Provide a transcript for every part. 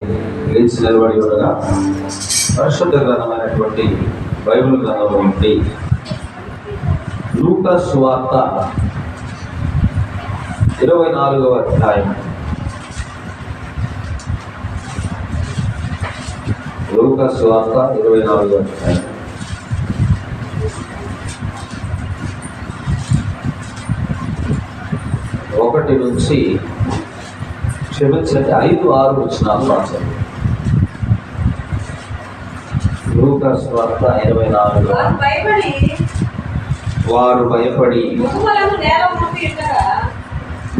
లేచి నిలబడి ఉండగా పరిశుద్ధ గ్రంథమైనటువంటి బైబిల్ గ్రంథంలో నుండి లూకా సువార్త 24వ అధ్యాయం. లూకా సువార్త 24వ అధ్యాయం. ఒకటి నుంచి క్షమించండి 5-6 వచనాలు రాశారు. లూకా సువార్త 24. వారు భయపడి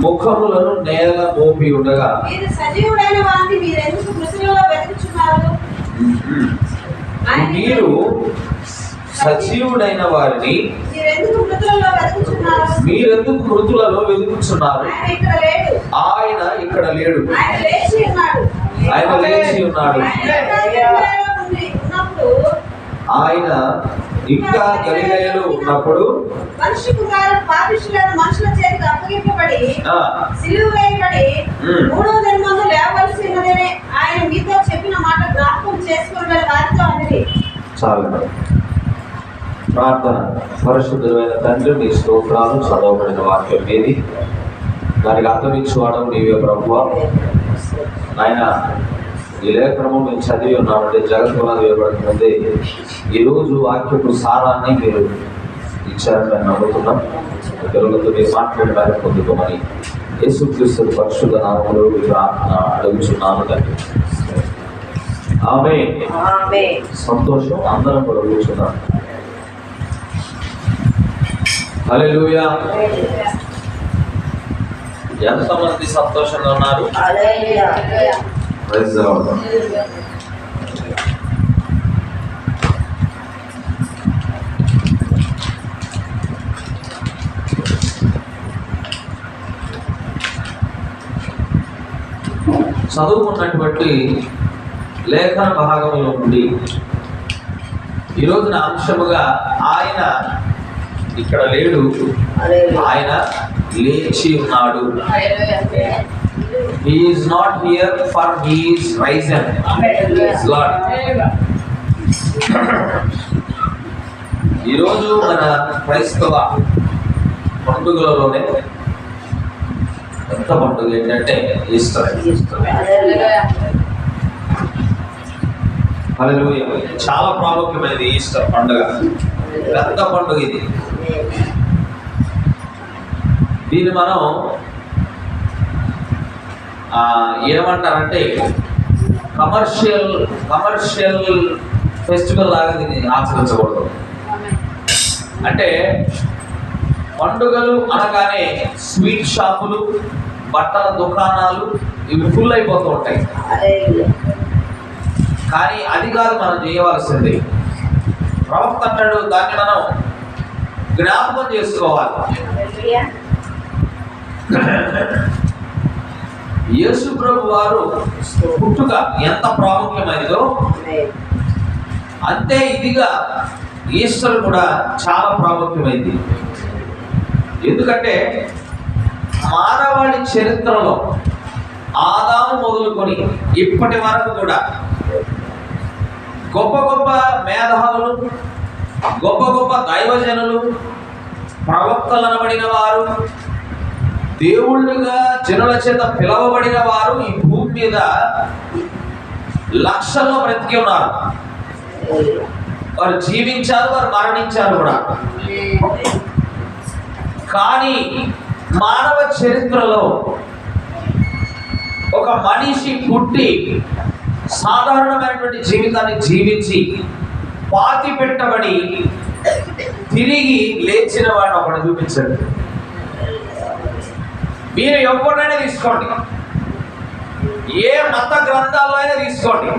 ముఖములను నేల మోపి ఉండగా మీరు సజీవుడైన వారిని మీరెందుకు మృతులలో వెతుకుచున్నారు? ఆయన ఇక్కడ లేడు. ఆయన లేచి ఉన్నాడు. ఆయన ఇంకా గలిలయలో ఉన్నప్పుడు మనిషి కుమారుడు పాపిష్ఠులైన మనుషుల చేతికి అప్పగింపబడి సిలువ వేయబడి 3వ దినమందు లేవవలసి ఉన్నదని ఆయన మీతో చెప్పిన మాట జ్ఞాపకం చేసుకుని వారితో అన్నది. చాలు. ప్రార్థన. పరిశుద్ధమైన తండ్రి, నీ స్తోత్రాలు. చదవబడిన వాక్యం ఏది, దానికి అర్థమించువాడు నీవే ప్రభువా. ఆయన ఈ లేఖనము మేము చదివి ఉన్నామంటే జగత్తున్నది వేయబడుతుంది. ఈరోజు వాక్యపు సారాన్ని మీరు ఇచ్చారని మేము నమ్ముతున్నాం. తెలుగుతో మీరు మాట్లాడడానికి పొందుకోమని యేసుక్రీస్తు పరిశుద్ధ నామములో అడుగుచున్నాను తండ్రి. ఆమేన్. సంతోషం. అందరం కూడా కూర్చున్నాం. హల్లెలూయా. ఎంతమంది సంతోషంగా ఉన్నారు? చదువుకున్నటువంటి లేఖన భాగంలో నుండి ఈరోజున అంశముగా ఆయన ఇక్కడ లేడు, ఆయన లేచి ఉన్నాడు. He is not here, for he is risen. Lord. ఈరోజు మన క్రైస్తవ పండుగలలోనే పెద్ద పండుగ ఏంటంటే ఈస్టర్. హల్లెలూయా. చాలా ప్రాముఖ్యమైనది ఈస్టర్ పండుగ. పెద్ద పండుగ ఇది. దీన్ని మనం ఏమంటారంటే కమర్షియల్ ఫెస్టివల్ లాగా దీన్ని ఆచరించకూడదు. అంటే పండుగలు అనగానే స్వీట్ షాపులు, బట్టల దుకాణాలు ఇవి ఫుల్ అయిపోతూ ఉంటాయి. కానీ అది కాదు మనం చేయవలసింది. ప్రవక్త అంటాడు, దాన్ని మనం జ్ఞాపకం చేసుకోవాలి. యేసు ప్రభు వారు పుట్టుక ఎంత ప్రాముఖ్యమైనదో అంతే ఇదిగా ఈస్టర్ కూడా చాలా ప్రాముఖ్యమైంది. ఎందుకంటే మానవాళి చరిత్రలో ఆదాము మొదలుకొని ఇప్పటి వరకు కూడా గొప్ప గొప్ప మేధావులు, గొప్ప గొప్ప దైవజనులు, ప్రవక్తలు అనబడిన వారు, దేవుళ్ళుగా జనుల చేత పిలవబడిన వారు ఈ భూమి మీద లక్షల్లో బ్రతికి ఉన్నారు. వారు జీవించారు, వారు మరణించారు కూడా. కానీ మానవ చరిత్రలో ఒక మనిషి పుట్టి సాధారణమైనటువంటి జీవితాన్ని జీవించి పాతి పెట్టబడి తిరిగి లేచిన వాడిని ఒకటి చూపించండి. మీరు ఎవరినైనా తీసుకోండి, ఏ మత గ్రంథాల్లో అయినా తీసుకోండి,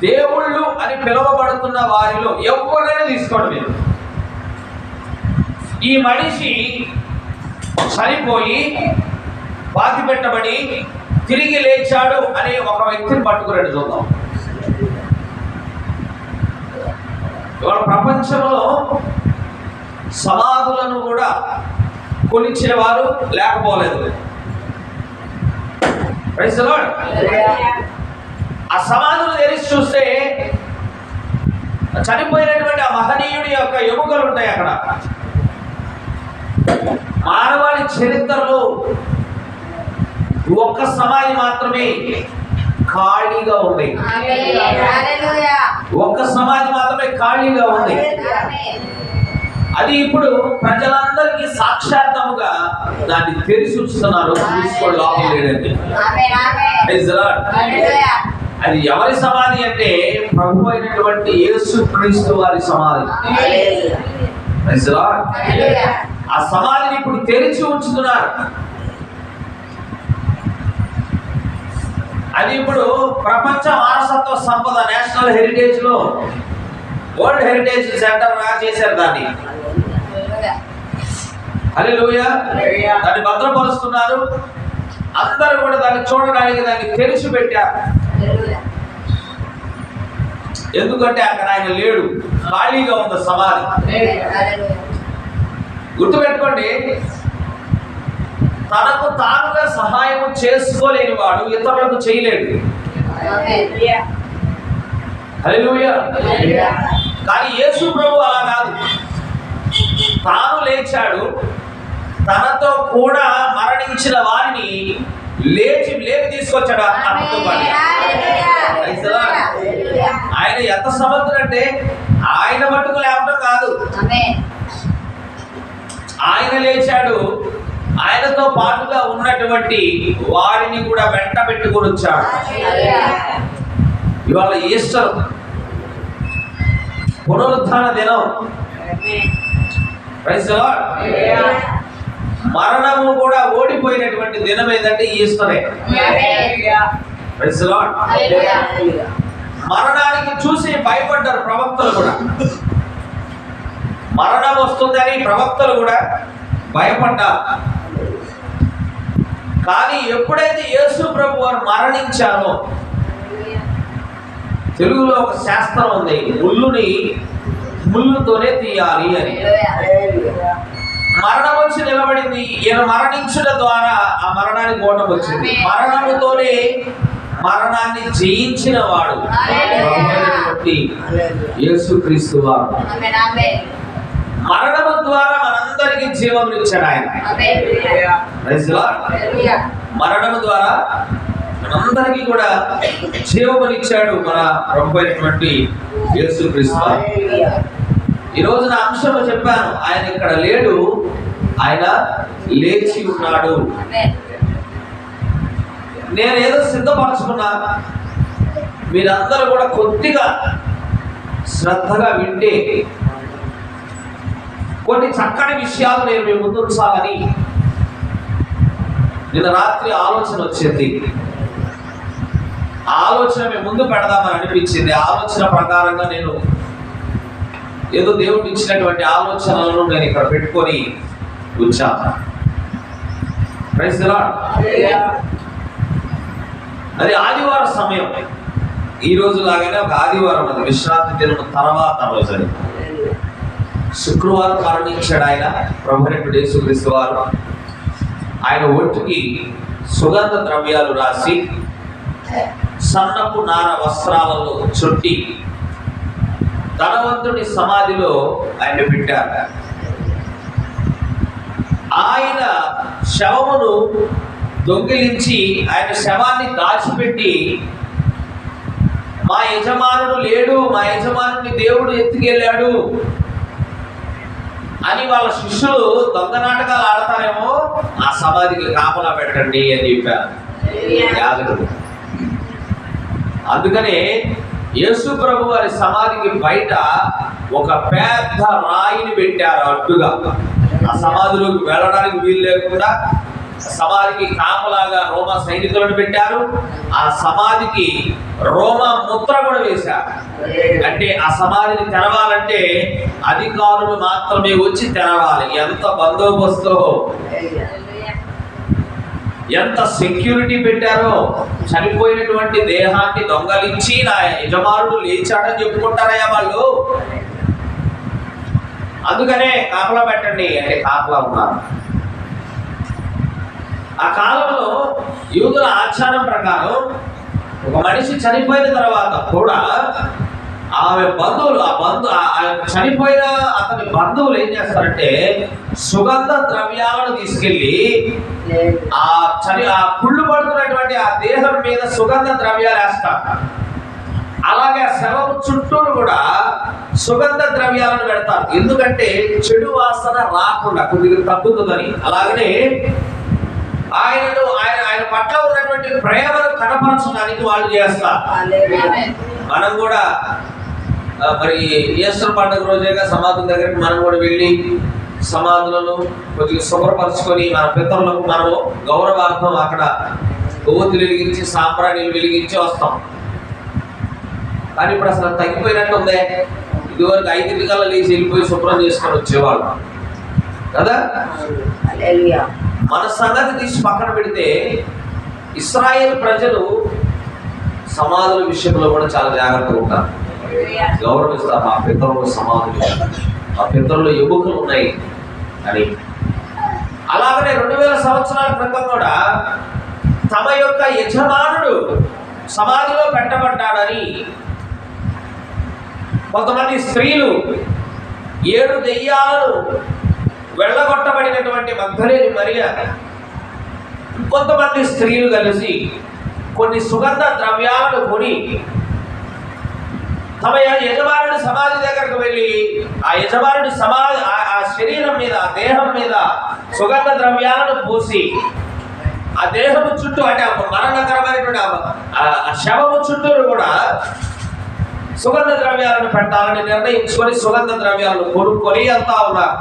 దేవుళ్ళు అని పిలువబడుతున్న వారిలో ఎవరినైనా తీసుకోండి. మీరు ఈ మనిషి చనిపోయి పాతి పెట్టబడి తిరిగి లేచాడు అనే ఒక వ్యక్తిని పట్టుకురండి చూద్దాం. ఇవాళ ప్రపంచంలో సమాధులను కూడా కొలిచేవారు లేకపోలేదు. Praise the lord. సమాధులు తెరిచి చూస్తే చనిపోయినటువంటి ఆ మహనీయుడి యొక్క ఎముకలు ఉంటాయి అక్కడ. మానవాళి చరిత్రలో ఒక్క సమాధి మాత్రమే ఖాళీగా ఉంది. ఒక్క సమాధి మాత్రమే ఖాళీగా ఉంది. అది ఇప్పుడు ప్రజలందరికీ సాక్షాత్తముగా దాన్ని తెరిచి ఉంచుతున్నారు. తీసుకోవడం లాభం లేదండి. అది ఎవరి సమాధి అంటే ప్రభు అయినటువంటి యేసు క్రీస్తు వారి సమాధి. ఆ సమాధిని ఇప్పుడు తెరిచి ఉంచుతున్నారు. అది ఇప్పుడు ప్రపంచ వారసత్వ సంపద నేషనల్ హెరిటేజ్ లో వరల్డ్ హెరిటేజ్ సెంటర్ గా చేశారు దాన్ని. హల్లెలూయా. దాన్ని భద్రపరుస్తున్నారు. అందరూ కూడా దాన్ని చూడడానికి దాన్ని తెరిచి పెట్టారు. ఎందుకంటే అక్కడ ఆయన లేడు, ఖాళీగా ఉంది సమాధి. గుర్తుపెట్టుకోండి, తనకు తానుగా సహాయం చేసుకోలేని వాడు ఇతరులకు చేయలేడు. హల్లెలూయా. కానీ యేసు ప్రభు అలా కాదు. తాను లేచాడు, తనతో కూడా మరణించిన వారిని లేపి తీసుకొచ్చాడు అతనితో పాటు. ఆయన ఎంత సమర్థుడంటే ఆయన మట్టుకు లేవడం కాదు, ఆయన లేచాడు, ఆయనతో పాటుగా ఉన్నటువంటి వారిని కూడా వెంట పెట్టుకొని వచ్చాడు. ఇవాళ ఈస్టర్ పునరుత్థాన దినం. Praise the lord. మరణము కూడా ఓడిపోయినటువంటి దినం ఏదంటే ఈస్టరే. Praise the lord. మరణానికి చూసి భయపడ్డారు ప్రవక్తలు కూడా. మరణం వస్తుందని ప్రవక్తలు కూడా భయపడ్డారు. కానీ ఎప్పుడైతే యేసు ప్రభు వారు మరణించారో, తెలుగులో ఒక శాస్త్రం ఉంది, ముళ్ళుని ముళ్ళుతోనే తీయాలి అని. మరణం వచ్చి నిలబడింది. ఈయన మరణించడం ద్వారా ఆ మరణానికి ఓటం వచ్చింది. మరణముతోనే మరణాన్ని జయించిన వాడు యేసుక్రీస్తు వారు. మరణము ద్వారా మనందరికీ జీవం ఇచ్చాడు ఆయన. మరణము ద్వారా మనందరికీ కూడా జీవమునిచ్చాడు మన ప్రభు అయినటువంటి యేసుక్రీస్తు వారు. ఈ రోజు నా అంశంలో చెప్పాను, ఆయన ఇక్కడ లేడు, ఆయన లేచి ఉన్నాడు. నేను ఏదో సిద్ధపరచుకున్నా, మీరందరూ కూడా కొద్దిగా శ్రద్ధగా వింటే కొన్ని చక్కని విషయాలు నేను మీ ముందు ఉంచాలని నిన్న రాత్రి ఆలోచన వచ్చింది. ఆలోచన మీ ముందు పెడదామని అనిపించింది. ఆలోచన ప్రకారంగా నేను ఏదో దేవుడు ఇచ్చినటువంటి ఆలోచనలను నేను ఇక్కడ పెట్టుకొని వచ్చాను. Praise the lord. అది ఆదివారం సమయం. ఈ రోజు లాగానే ఒక ఆదివారం, అది విశ్రాంతి దినం తర్వాత రోజు. అది శుక్రవారం మరణించాడు ఆయన ప్రభు అయినటువంటి యేసుక్రీస్తు వారు. ఆయన ఒంటికి సుగంధ ద్రవ్యాలు రాసి సన్నపు నార వస్త్రాలలో చుట్టి ధనవంతుడి సమాధిలో ఆయన పెట్టారు. ఆయన శవమును దొంగిలించి ఆయన శవాన్ని దాచిపెట్టి, మా యజమానుడు లేడు, మా యజమానుడిని దేవుడు ఎత్తుకెళ్ళాడు అని వాళ్ళ శిష్యులు దొంగ నాటకాలు ఆడతారేమో, ఆ సమాధికి కాపలా పెట్టండి అని చెప్పారు యాజకుడు. అందుకనే యేసు ప్రభు వారి సమాధికి బయట ఒక పెద్ద రాయిని పెట్టారు అడ్డుగా. ఆ సమాధిలోకి వెళ్ళడానికి వీలు లేకుండా సమాధికి కాపలాగా రోమా సైనికులను పెట్టారు. ఆ సమాధికి రోమా ముద్ర కూడా వేశారు. అంటే ఆ సమాధిని తెరవాలంటే అధికారులు మాత్రమే వచ్చి తెరవాలి. ఎంత బందోబస్తు, ఎంత సెక్యూరిటీ పెట్టారో. చనిపోయినటువంటి దేహాన్ని దొంగలించి నా యజమానుడు లేచాడని చెప్పుకుంటారయ్యా వాళ్ళు. అందుకనే కాపలా పెట్టండి అంటే కాపలా ఉన్నారు. ఆ కాలంలో యూదుల ఆచారం ప్రకారం ఒక మనిషి చనిపోయిన తర్వాత కూడా ఆమె బంధువులు చనిపోయిన అతని బంధువులు ఏం చేస్తారంటే సుగంధ ద్రవ్యాలను తీసుకెళ్లి ఆ కుళ్ళు పడుతున్నటువంటి ఆ దేహం మీద సుగంధ ద్రవ్యాలు వేస్తారు. అలాగే ఆ శవం చుట్టూరు కూడా సుగంధ ద్రవ్యాలను పెడతారు. ఎందుకంటే చెడు వాసన రాకుండా కొద్దిగా తగ్గుతుందని. అలాగనే ఆయన పట్ల ఉన్నటువంటి ప్రేమను కనపరచడానికి వాళ్ళు చేస్తారు. మనం కూడా మరి ఈస్టర్ పండుగ రోజేగా సమాధుల దగ్గరికి మనం కూడా వెళ్ళి సమాధులను కొద్దిగా శుభ్రపరచుకొని మన పితరులకు మనము గౌరవార్థం అక్కడ కొవ్వొత్తులు వెలిగించి సాంబ్రాణిలు వెలిగించి వస్తాం. కానీ ఇప్పుడు అసలు తగ్గిపోయినట్టు ఉందే. ఇదివరకు 5 కల్లా లేచి వెళ్ళిపోయి శుభ్రం చేసుకొని వచ్చేవాళ్ళు కదా. మన సంగతి తీసి పక్కన పెడితే ఇశ్రాయేలు ప్రజలు సమాధుల విషయంలో కూడా చాలా జాగ్రత్తగా ఉంటారు, గౌరవిస్తారు. మా పితరులు సమాధులు, మా పితరులు ఎముకలు ఉన్నాయి అని. అలాగనే 2000 సంవత్సరాల క్రితం కూడా తమ యొక్క యజమానుడు సమాధిలో పెట్టబడ్డాడని కొంతమంది స్త్రీలు 7 దెయ్యాలను వెళ్ళగొట్టబడినటువంటి మగ్దలేని మరియా కొంతమంది స్త్రీలు కలిసి కొన్ని సుగంధ ద్రవ్యాలను కొని తమ యజమానుడి సమాధి దగ్గరకు వెళ్ళి ఆ యజమానుడి సమాధి ఆ శరీరం మీద, ఆ దేహం మీద సుగంధ ద్రవ్యాలను పూసి ఆ దేహము చుట్టూ, అంటే మరణకరమైనటువంటి ఆ శవము చుట్టూరు కూడా సుగంధ ద్రవ్యాలను పెట్టాలని నిర్ణయించుకొని సుగంధ ద్రవ్యాలను కొనుక్కొని వెళ్తా ఉన్నారు.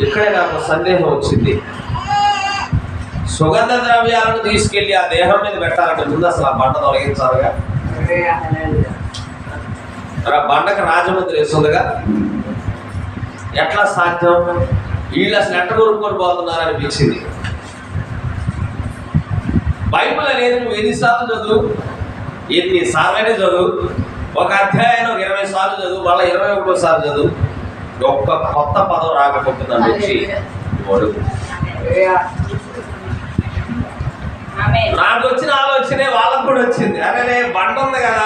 ఇక్కడే నాకు సందేహం వచ్చింది. సుగంధ ద్రవ్యాలను తీసుకెళ్లి ఆ దేహం మీద పెట్టాలంటే ముందు అసలు ఆ బండ తొలగించాలిగా. ఆ బండకు రాజముద్ర వేస్తుందిగా. ఎట్లా సాధ్యం? వీళ్ళు అసలు ఎట్ట కొనుక్కొని పోతున్నారు అనిపించింది. బైబిల్ అనేది నువ్వు ఎన్నిసార్లు చదువు, ఎన్నిసార్లైనా చదువు, ఒక అధ్యాయం 20 సార్లు చదువు, మళ్ళీ 21 సార్లు చదువు, ఒక్క కొత్త పదం రాకపోతుందని వచ్చి నాకు వచ్చిన ఆలోచనే వాళ్ళకు కూడా వచ్చింది. అరే బండ ఉంది కదా.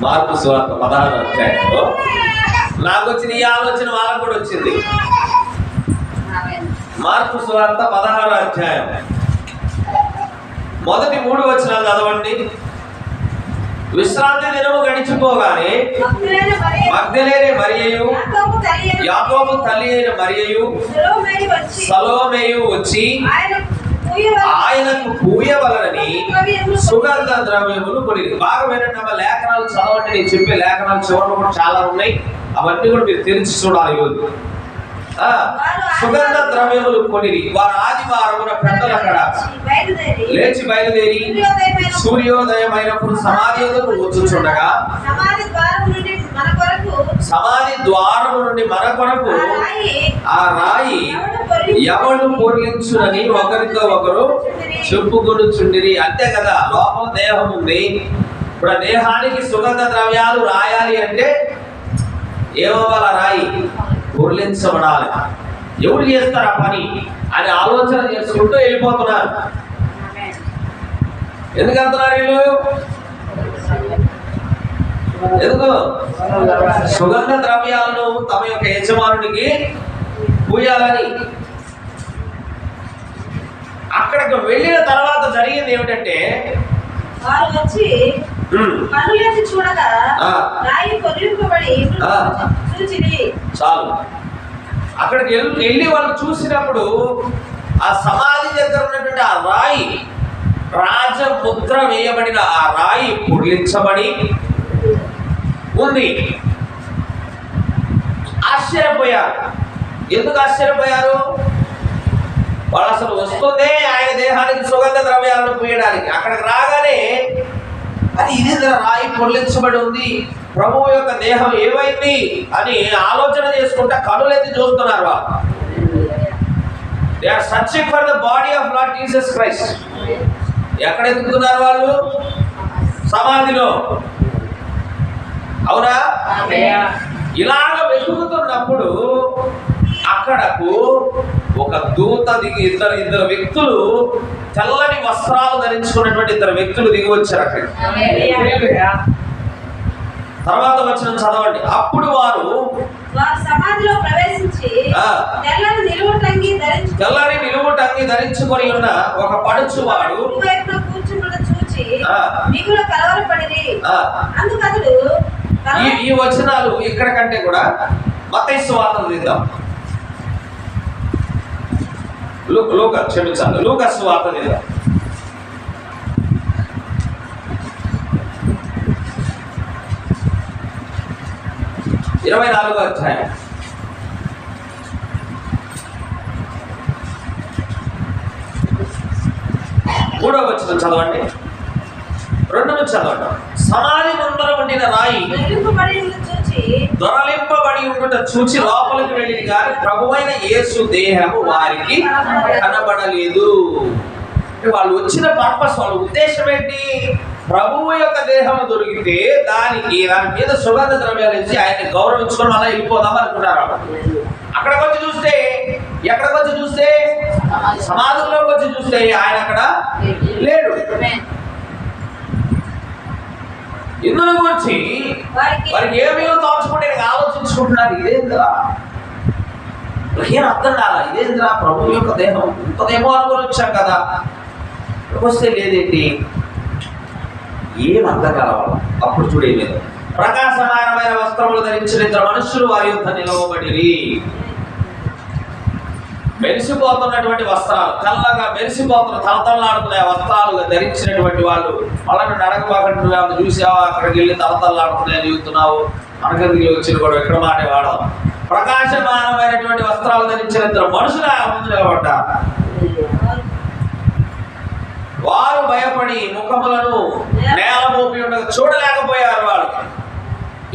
మార్కు సువార్త 16వ అధ్యాయంలో నాకు వచ్చిన ఈ ఆలోచన వాళ్ళకు కూడా వచ్చింది. మార్కు సువార్త 16వ అధ్యాయం మొదటి 3 వచనాలు చదవండి. విశ్రాంతి దినము గడిచిపోగానే మగ్దలేనే మరియయు, యాకోబు తల్లి అయిన మరియయు, సలోమేయు వచ్చి ఆయనకు పూయవలనని సుగంధ ద్రవ్యములు కొని. బాగా వినండి, లేఖనాలు చదవండి. నేను చెప్పే లేఖనాలు చివరిలో కూడా చాలా ఉన్నాయి, అవన్నీ కూడా మీరు తెరిచి చూడాలి. ఈరోజు సుగంధ ద్రవ్యములు కొని వారు ఆదివారమున పెద్దలు అక్కడ లేచి బయలుదేరి సూర్యోదయమైనప్పుడు సమాధి వద్దకు వచ్చుచుండగా సమాధి ద్వారము నుండి మన కొరకు ఆ రాయి ఎవరు పొర్లించునని ఒకరితో ఒకరు చెప్పుకొనుచుండిరి. అంతే కదా, లోపల దేహం ఉంది. ఇప్పుడు ఆ దేహానికి సుగంధ ద్రవ్యాలు రాయాలి అంటే ఏమవ్వాలి? రాయి పొర్లించబడాలి. ఎవరు చేస్తారు ఆ పని అని ఆలోచన చేసుకుంటూ వెళ్ళిపోతున్నారు. ఎందుకు వెళ్తున్నారు వీళ్ళు? ఎందుకు? సుగంధ ద్రవ్యాలను తమ యొక్క యజమానుడికి పూయాలని. అక్కడికి వెళ్ళిన తర్వాత జరిగింది ఏమిటంటే వారు వచ్చి కన్నులెత్తి చూడగా రాయి పొర్లింపబడి చూచిరి. చాలు. అక్కడికి వెళ్ళి వాళ్ళు చూసినప్పుడు ఆ సమాధి దగ్గర ఉన్నటువంటి ఆ రాయి, రాజముద్ర వేయబడిన ఆ రాయి పొర్లించబడి ఉంది. ఆశ్చర్యపోయారు. ఎందుకు ఆశ్చర్యపోయారు? వాళ్ళు అసలు వస్తుందే ఆయన దేహానికి సుగంధ ద్రవ్యాలను పూయడానికి. అక్కడికి రాగానే అది ఇదే రాయి పొర్లించబడి ఉంది, ప్రభువు యొక్క దేహం ఏమైంది అని ఆలోచన చేసుకుంటే కనులెత్తి చూస్తున్నారు వాళ్ళు. They are searching for the body of lord Jesus Christ. ఎక్కడ ఎదుగుతున్నారు వాళ్ళు? సమాధిలో. అవునా? ఇలాగ వెతుకుతున్నప్పుడు అక్కడకు ఒక దూత దిగి ఇద్దరు వ్యక్తులు తెల్లని వస్త్రాలు ధరించుకున్నటువంటి ఇద్దరు వ్యక్తులు దిగి వచ్చారు అక్కడ. తర్వాత వచ్చిన చదవండి. అప్పుడు వారు సమాధిలో ప్రవేశించి తెల్లని నిలువుటంగి ధరించుకొని ఉన్న ఒక పడుచువాడు కూర్చున్న చూచి మిగులు కలవరపడిరి. అందుకతడు ఈ వచనాలు ఇక్కడ కంటే కూడా మత్తయి సువార్తను తీద్దాం. లూకా సువార్త తీద్దాం. 24వ అధ్యాయం. మూడవ వచనం చదవండి. 2 నుంచి చదవండి. సమాధి ముందర ఉండిన రాయి దొరలింపబడి ఉండుట చూచి లోపలికి వెళ్ళింది కానీ ప్రభువైన యేసు దేహము వారికి కనబడలేదు. వాళ్ళు వచ్చిన పర్పస్, వాళ్ళ ఉద్దేశం ఏంటి? ప్రభువు యొక్క దేహము దొరికితే దాని మీద సుగంధ ద్రవ్యాలు ఇచ్చి ఆయన్ని గౌరవించుకొని అలా వెళ్ళిపోదాం అనుకుంటారు. అక్కడికి వచ్చి చూస్తే, ఎక్కడికి వచ్చి చూస్తే, సమాధుల్లోకి వచ్చి చూస్తే ఆయన అక్కడ లేడు. ఇందులో గురించి వారికి ఏమేమో దాచుకుంటే ఆలోచించుకుంటున్నారు. ఇదేంద్రా, ఏం అర్థం కాదా? ఇదేంద్రా, ప్రభు యొక్క దేహం ఇంతదేమో అనుకుని వచ్చాం కదా, వస్తే లేదేంటి, ఏం అర్థం కావాలి. అప్పుడు చూడేది ప్రకాశమానమైన వస్త్రములు ధరించిన ఇద్దరు మనుషులు వారి యుద్ధ నిలవబడిరి. మెరిసిపోతున్నటువంటి వస్త్రాలు, తెల్లగా మెరిసిపోతున్న తలతల్లాడుతున్న వస్త్రాలుగా ధరించినటువంటి వాళ్ళు వాళ్ళని నడకబాకండి చూసావా, అక్కడికి వెళ్ళి తలతల్లాడుతున్నాయని చెబుతున్నావు, మనకదికి వచ్చిన కూడా ఎక్కడ మాట వాడదాం. ప్రకాశమానమైనటువంటి వస్త్రాలు ధరించిన ఇద్దరు మనుషులు ఆ ముందు నిలబడ్డారు. వారు భయపడి ముఖములను నేల మోపి ఉండగా చూడలేకపోయారు. వాళ్ళు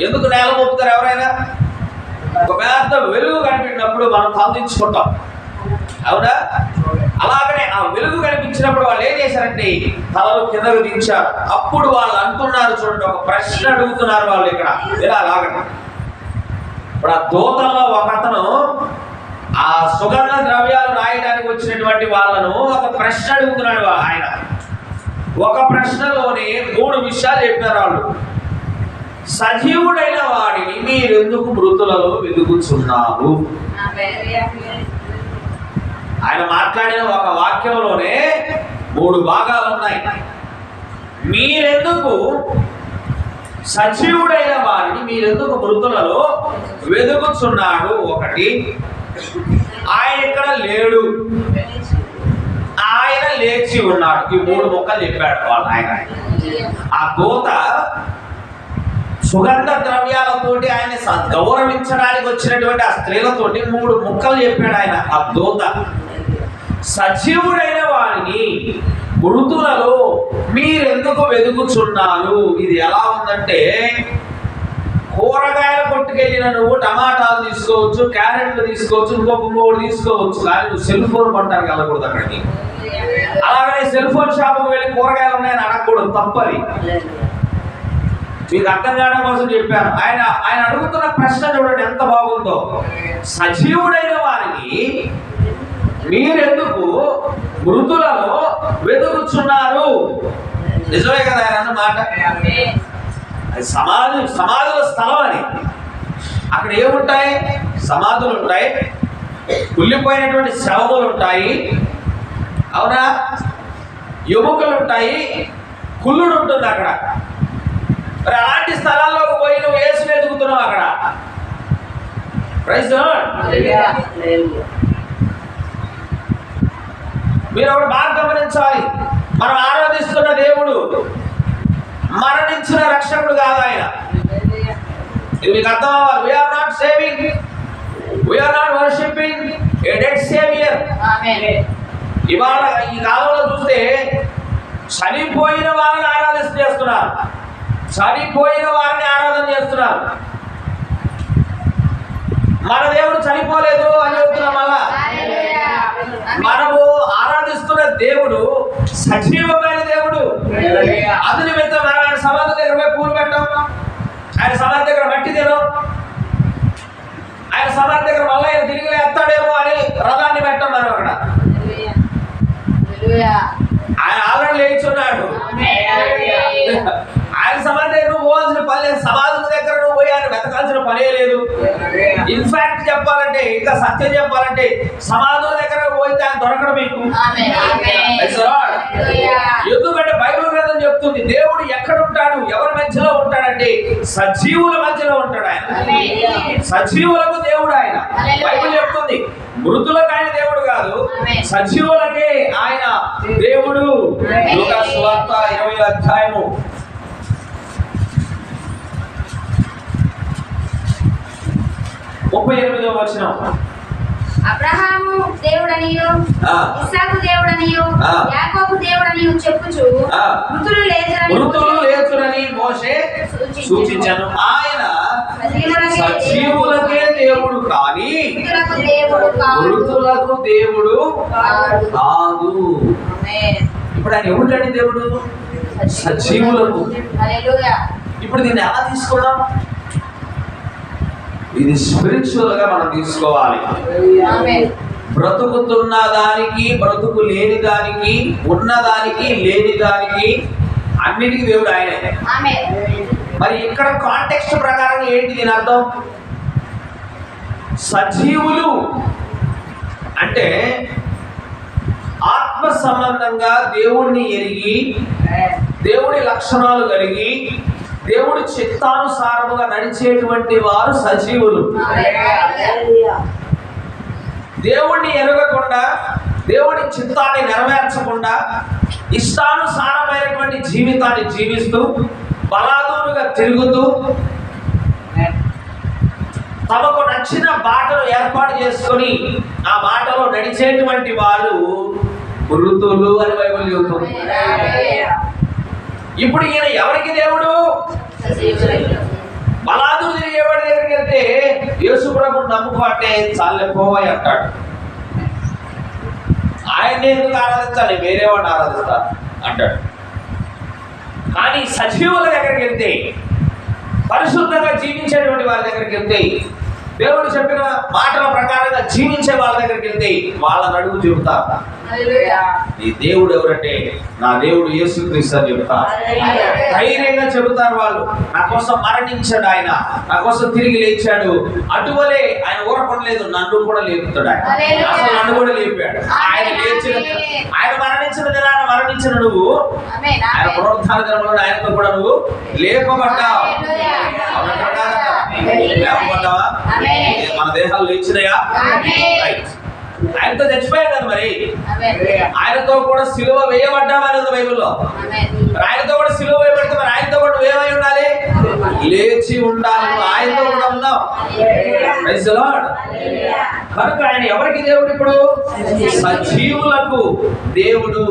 ఎందుకు నేల మోపుతారు? ఎవరైనా ఒక పెద్ద వెలుగు కనిపించినప్పుడు మనం తలదించుకుంటాం, అవునా? అలాగనే ఆ వెలుగు కనిపించినప్పుడు వాళ్ళు ఏం చేశారంటే తలలు కిందకు దించారు. అప్పుడు వాళ్ళు అంటున్నారు, చూడండి, ఒక ప్రశ్న అడుగుతున్నారు వాళ్ళు ఇక్కడ ఇలా అలాగనే. ఇప్పుడు ఆ దూతల్లో ఒక అతను ఆ సుగంధ ద్రవ్యాలు రాయడానికి వచ్చినటువంటి వాళ్ళను ఒక ప్రశ్న అడుగుతున్నాడు. ఆయన ఒక ప్రశ్నలోనే 3 విషయాలు చెప్పారు వాళ్ళు. సజీవుడైన వాడిని మీరెందుకు మృతులలో వెతుకుతున్నారు? ఆయన మాట్లాడిన ఒక వాక్యంలోనే 3 భాగాలు ఉన్నాయి. మీరెందుకు సజీవుడైన వారిని మీరెందుకు మృతులలో వెతుకుతున్నాడు? ఒకటి, ఆయన ఇక్కడ లేడు, ఆయన లేచి ఉన్నాడు. ఈ 3 ముక్కలు చెప్పాడు వాళ్ళు. ఆయన ఆ దూత సుగంధ ద్రవ్యాలతోటి ఆయన గౌరవించడానికి వచ్చినటువంటి ఆ స్త్రీలతోటి 3 ముక్కలు చెప్పాడు ఆయన. ఆ దూత సజీవుడైన వారిని మృతులలో మీరెందుకు వెతుకుచున్నారు? ఇది ఎలా ఉందంటే, కూరగాయల కొట్టుకెళ్ళిన నువ్వు టమాటాలు తీసుకోవచ్చు, క్యారెట్లు తీసుకోవచ్చు, ఇంకొకటి తీసుకోవచ్చు, కానీ నువ్వు సెల్ ఫోన్ కొంటానికి వెళ్ళకూడదు అక్కడికి. అలాగనే సెల్ ఫోన్ షాపుకి వెళ్ళి కూరగాయలు ఉన్నాయని అడగకూడదు, తప్పది. మీకు అర్థం కావడం కోసం చెప్పాను. ఆయన అడుగుతున్న ప్రశ్న చూడండి ఎంత బాగుందో. సజీవుడైన వారిని మీరెందుకు మృతులలో వెతుకుచున్నారు? నిజమే కదా ఆయన అన్నమాట. సమాధుల స్థలం అని. అక్కడ ఏముంటాయి? సమాధులు ఉంటాయి, కుళ్ళిపోయినటువంటి శవములు ఉంటాయి, అవునా, ఎముకలు ఉంటాయి, కుళ్ళుడు ఉంటుంది అక్కడ. మరి అలాంటి స్థలాల్లోకి పోయి నువ్వు యేసు వెతుకుతున్నావు అక్కడ. ప్రైజ్ మీరు ఒకటి బాగా గమనించాలి. మనం ఆరాధిస్తున్న దేవుడు మరణించిన రక్షకుడు కాదు ఆయన. ఇది మీకు అర్థం అవ్వాలి. We are not saving, we are not worshipping a dead saviour. ఇవాళ ఈ కాలంలో చూస్తే చనిపోయిన వారిని ఆరాధన చేస్తున్నారు, చనిపోయిన వారిని ఆరాధన చేస్తున్నారు. మన దేవుడు చనిపోలేదు అని చెప్తున్నాం. మళ్ళా మనము ఆరాధిస్తున్న దేవుడు సజీవమైన దేవుడు. అది నిమిత్తం మనం ఆయన సమాధి దగ్గర పోయి పూలు పెట్టాం, ఆయన సమాధి దగ్గర మట్టి తినం, ఆయన ఆయన సమాధి దగ్గర మళ్ళీ ఆయన తిరిగి లేస్తాడేమో అని రథాన్ని పెట్టమన్నారు అక్కడ. ఆయన ఆల్రెడీ లేచున్నాడు. ఆయన సమాధి దగ్గర నువ్వు పోవాల్సిన పని లేదు. సమాధుల దగ్గర నువ్వు పోయి ఆయన వెతకాల్సిన పనే లేదు. ఇన్ఫాక్ట్ చెప్పాలంటే, ఇంకా సత్యం చెప్పాలంటే, సమాధుల దగ్గర పోయితే ఆయన దొరకడం మీకు. ఎందుకంటే బైబిల్ గ్రంథం చెప్తుంది దేవుడు ఎక్కడ ఉంటాడు, ఎవరి మధ్యలో ఉంటాడంటే సజీవుల మధ్యలో ఉంటాడు. ఆయన సజీవులకు దేవుడు. ఆయన బైబిల్ చెప్తుంది మృతులకు ఆయన దేవుడు కాదు, సజీవులకే ఆయన దేవుడు. లూకా సువార్త 20వ అధ్యాయము 38వ వచనం. అబ్రహాము దేవుడనియు ఇస్సాకు దేవుడనియు యాకోబు దేవుడనియు చెప్పుచు మృతులు లేచురని మోషే సూచించాను. ఆయన సజీవులకే దేవుడు కానీ మృతులకు దేవుడు కాదు. ఇప్పుడు ఆయన ఎవరికండి దేవుడు? సజీవులకు. ఇప్పుడు దీన్ని ఎలా తీసుకోవడం? ఇది స్పిరిచువల్ గా మనం తీసుకోవాలి. బ్రతుకుతున్న దానికి, బ్రతుకు లేని దానికి, ఉన్నదానికి లేని దానికి అన్నిటికీ దేవుడు ఆయనే. మరి ఇక్కడ కాంటెక్స్ట్ ప్రకారం ఏంటి దీని అర్థం? సజీవులు అంటే ఆత్మ సంబంధంగా దేవుణ్ణి ఎరిగి, దేవుడి లక్షణాలు కలిగి, దేవుడి చిత్తానుసారముగా నడిచేటువంటి వారు సజీవులు. దేవుణ్ణి ఎరగకుండా, దేవుడి చిత్తాన్ని నెరవేర్చకుండా, ఇష్టానుసారమైనటువంటి జీవితాన్ని జీవిస్తూ, బలాదూరుగా తిరుగుతూ, తమకు నచ్చిన బాటను ఏర్పాటు చేసుకొని ఆ బాటలో నడిచేటువంటి వాళ్ళు మృతులు అని బైబిల్ చెబుతుంది. ఇప్పుడు ఈయన ఎవరికి దేవుడు? బలాదూరు తిరిగేవాడి దగ్గరికి వెళ్తే యేసు ప్రభువుని నమ్ముకుంటే చాలే పోవాయి అంటాడు. ఆయన్ని ఎందుకు ఆరాధించాలి, వేరే వాడిని ఆరాధిస్తా అంటాడు. కానీ సజీవుల దగ్గరికి వెళ్తే, పరిశుద్ధంగా జీవించేటువంటి వాళ్ళ దగ్గరికి వెళ్తే, దేవుడు చెప్పిన మాటల ప్రకారంగా జీవించే వాళ్ళ దగ్గరికి వెళ్తే వాళ్ళని అడుగు చెబుతారు, నీ దేవుడు ఎవరంటే నా దేవుడు యేసుక్రీస్తు అని చెబుతారు. ధైర్యంగా చెబుతారు వాళ్ళు. నా కోసం మరణించాడు ఆయన, నా కోసం తిరిగి లేచాడు. అటువలే ఆయన ఊరకొనలేదు, నన్ను కూడా లేపుతాడు. ఆయన అసలు నన్ను కూడా లేపాడు. ఆయన లేచిన, ఆయన మరణించిన దినాన మరణించిన నువ్వు, ఆయన పునరుత్థాన దినంలో ఆయనతో కూడా నువ్వు లేపబడ్డావు. లేపబడ్డావా? మన దేహాలు లేచినాయా? ఆయనతో చచ్చిపోయాం కదా, మరి ఆయనతో కూడా సిలువ వేయబడ్డామని ఉంది బైబిల్లో. ఆయనతో కూడా సిలువ వేయబడితే మరి ఆయనతో కూడా ఏమై ఉండాలి? లేచి ఉండాలి. ఆయనతో కూడా ఉన్నాం. Praise the lord. కనుక ఆయన ఎవరికి దేవుడు? ఇప్పుడు సజీవులకు దేవుడు.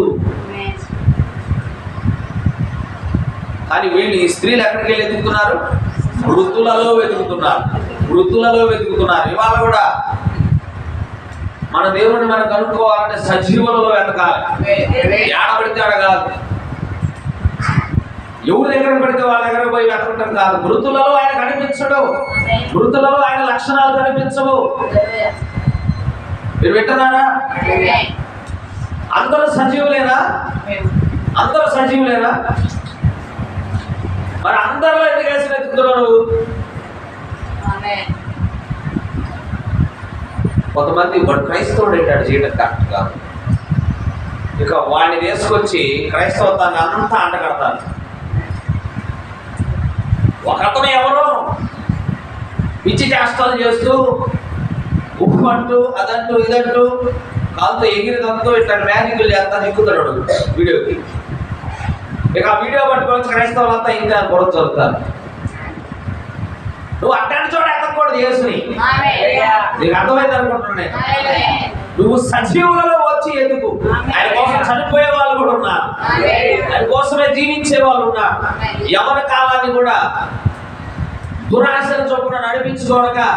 కానీ వీళ్ళు ఈ స్త్రీలు ఎక్కడికి వెళ్ళి వెతుకుతున్నారు? మృతులలో వెతుకుతున్నారు. మృతులలో వెతుకుతున్నారు. ఇవాళ కూడా మన దేవుడిని మనం కనుక్కోవాలంటే సజీవులలో వెతకాలి. ఏడబడితే ఆడ కాదు, ఎవరి దగ్గర పడితే వాళ్ళ దగ్గర పోయి వెతకటం కాదు. మృతులలో ఆయన కనిపించడు. మృతులలో ఆయన లక్షణాలు కనిపించవు. మీరు వింటున్నారా? అందరూ సజీవులేనా? అందరూ సజీవులేనా? మరి అందరిలో ఎందుకు వేసి వెతుకుతున్నావు? కొంతమంది వాడు క్రైస్తవుడు ఏంటాడు చేయడం కరెక్ట్ కాదు. ఇక వాడిని వేసుకొచ్చి క్రైస్తవత్వాన్ని అంతా అంటగడతారు. ఒకతను ఎవరో పిచ్చి చేష్టాలు చేస్తూ, ఉప్పు అంటూ, అదంటూ, ఇదంటూ, కాలుతో ఎగిరిదంటూ ఇట్లా మ్యాజిక్లు చేస్తాను, ఎక్కుతాడు వీడియోకి. ఇక ఆ వీడియో పట్టుకోవచ్చు క్రైస్తవులంతా ఇంకా బుర్ర చదువుతారు. నువ్వు అట్లాంటి చోట ఎక్కకూడదు యేసుని. నీకు అర్థమైంది అనుకుంటున్నాను. నువ్వు సజీవులలో వచ్చి ఎందుకు? ఆయన కోసం చనిపోయే వాళ్ళు కూడా ఉన్నారు, ఆయన కోసమే జీవించే వాళ్ళు ఉన్నారు. యవన కాలాన్ని కూడా దురాశల చొప్పున నడిపించుకోనగా,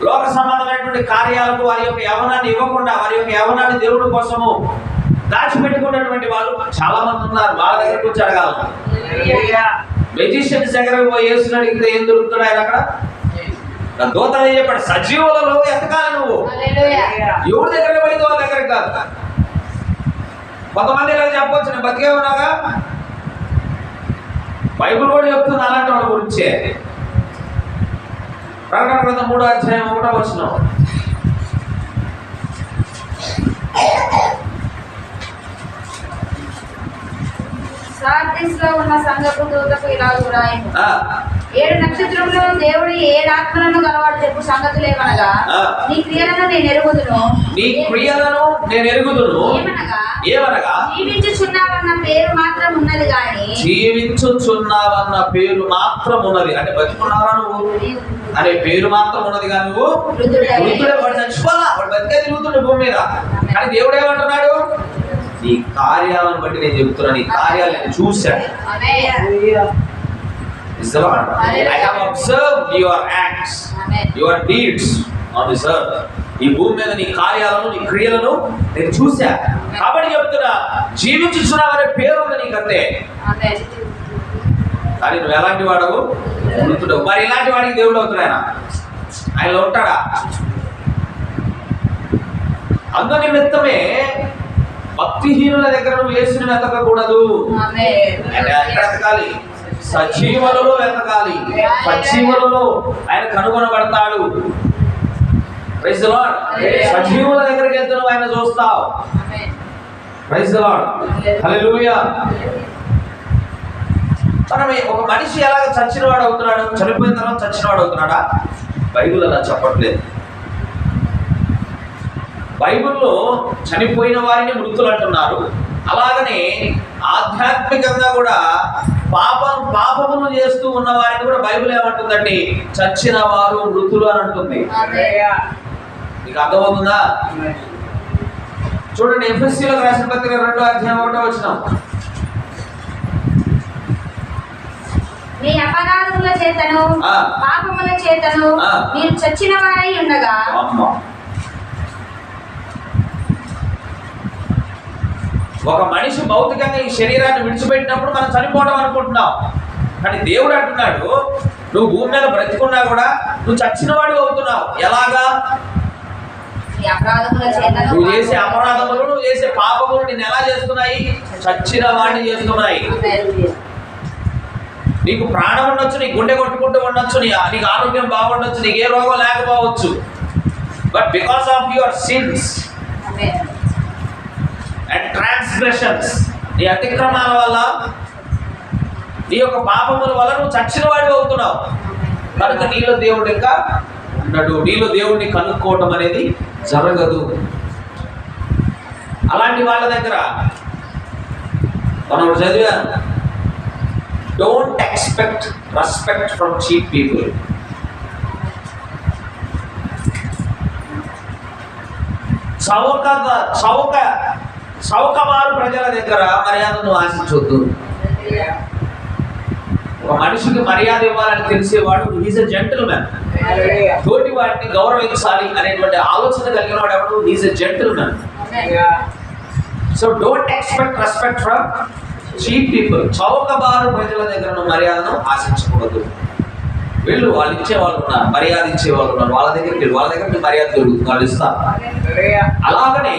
లోక సంబంధమైనటువంటి కార్యాలకు వారి యొక్క యవనాన్ని ఇవ్వకుండా, వారి యొక్క యవనాన్ని దేవుడి కోసము దాచిపెట్టుకున్నటువంటి వాళ్ళు చాలా మంది ఉన్నారు. వాళ్ళ దగ్గరకు వచ్చి అడగాలి. మెజిషియన్స్ దగ్గరకు పోయి యేసుని అడిగితే ఏం దొరుకుతాడు? ఆయన అక్కడ నా దూత అదే చెప్పాడు, సజీవులలో ఎతకాలి నువ్వు. ఎవరి దగ్గర పోయింది వాళ్ళ దగ్గరికి కాదు. కొంతమంది ఇలా చెప్పొచ్చు, నేను బతికే ఉన్నాగా. బైబిల్ కూడా చెప్తుంది అలాంటి వాళ్ళ గురించే. ప్రకటన గ్రంథం 3వ అధ్యాయం 1వ వచనం. సార్దిస్ లో ఉన్న సంఘపు దూతకు ఇలాగు వ్రాయుము. 7 నక్షత్రములు దేవుడు 7 ఆత్మలను గలవాడు చెప్పు సంగతులు ఏమనగా, నీ క్రియలను నేను ఎరుగుదును, ఏమనగా జీవించుచున్నావన్న పేరు మాత్రం ఉన్నది గాని, జీవించుచున్నావన్న పేరు మాత్రం ఉన్నది అంటే బతుకున్నావా నువ్వు అనే పేరు మాత్రం ఉన్నది కానీ నువ్వు వృద్ధుడే. వాడు చచ్చిపోలా, వాడు బతికే తిరుగుతుండే భూమి మీద. కానీ దేవుడు ఏమంటున్నాడు, నీ కార్యాలను బట్టి నేను చెప్తున్నా, నీ కార్యాలు నేను చూశాను. I have observed your acts, your deeds on this earth. ఈ భూమి మీద నీ కార్యాలను, నీ క్రియలను నేను చూశా. కాబట్టి చెప్తున్నా, జీవించుచున్నావనే పేరు ఉంది నీకంతే. కానీ నువ్వు ఎలాంటి వాడవు, వృద్ధుడు. మరి ఇలాంటి వాడికి దేవుడు అవుతున్నాయన ఆయన ఉంటాడా? అందు నిమిత్తమే భక్తిహీనుల దగ్గర నువ్వు యేసుని వెతకకూడదు. ఎక్కడ వెతకాలి? సజీవులలో వెతకాలి. సజీవులలో ఆయన కనుగొనబడతాడు. Praise the lord. సజీవుల దగ్గరికి వెళ్తే నువ్వు ఆయన చూస్తావు. Praise the lord. హల్లెలూయా. మనం ఒక మనిషి ఎలాగ చచ్చినవాడు అవుతున్నాడు, చనిపోయిన తర్వాత చచ్చినవాడు అవుతున్నాడా? బైబిల్ అలా చెప్పట్లేదు. బైబిల్లో చనిపోయిన వారిని మృతులు అంటున్నారు. అలాగనే ఆధ్యాత్మికంగా కూడా పాపములు చేస్తూ ఉన్న వారిని కూడా బైబిల్ ఏమంటుందంటే చచ్చిన వారు మృతులు అని అంటుంది. మీకు అర్థమవుతుందా? చూడండి, ఎఫెసీయులకు రాసిన పత్రిక 2వ అధ్యాయం 1వ వచనం. నీ అపరాధముల చేతను పాపముల చేతను మీరు చచ్చిన వారై ఉండగా. ఒక మనిషి భౌతికంగా ఈ శరీరాన్ని విడిచిపెట్టినప్పుడు మనం చనిపోవడం అనుకుంటున్నాం. కానీ దేవుడు అంటున్నాడు, నువ్వు భూమి మీద బ్రతికున్నా కూడా నువ్వు చచ్చిన వాడు అవుతున్నావు. ఎలాగా? నువ్వు చేసే అపరాధములు, నువ్వు చేసే పాపములు నేను ఎలా చేస్తున్నాయి? చచ్చిన వాడిని చేస్తున్నాయి. నీకు ప్రాణం ఉండొచ్చు, నీ గుండె కొట్టుకుంటూ ఉండొచ్చు, నీకు ఆరోగ్యం బాగుండొచ్చు, నీకు ఏ రోగం లేకపోవచ్చు. But because of your sins and transgressions, నీ అతిక్రమాల వల్ల, నీ యొక్క పాపముల వల్ల నువ్వు చచ్చిన వాడివి అవుతున్నావు. కనుక నీలో దేవుడు ఇంకా ఉండడు. నీలో దేవుడిని కనుక్కోవటం అనేది జరగదు. అలాంటి వాళ్ళ దగ్గర మనం చదివాను, don't expect respect from cheap people. చౌకబారు ప్రజల దగ్గర మర్యాదను ఆశించొద్దు. ఒక మనిషికి మర్యాద ఇవ్వాలని తెలిసేవాడు ఈజ్ ఎ జెంటిల్మెన్. తోటి వాటిని గౌరవించాలి అనేటువంటి ఆలోచన కలిగిన వాడు ఎవడు? Is a gentleman. So don't expect respect from cheap people. చౌకబారు ప్రజల దగ్గర మర్యాదను ఆశించకూడదు. వీళ్ళు వాళ్ళు ఇచ్చేవాళ్ళు ఉన్నారు, మర్యాద ఇచ్చేవాళ్ళు ఉన్నారు, వాళ్ళ దగ్గర మర్యాద దొరుకుతుంది, వాళ్ళు ఇస్తారు. అలాగనే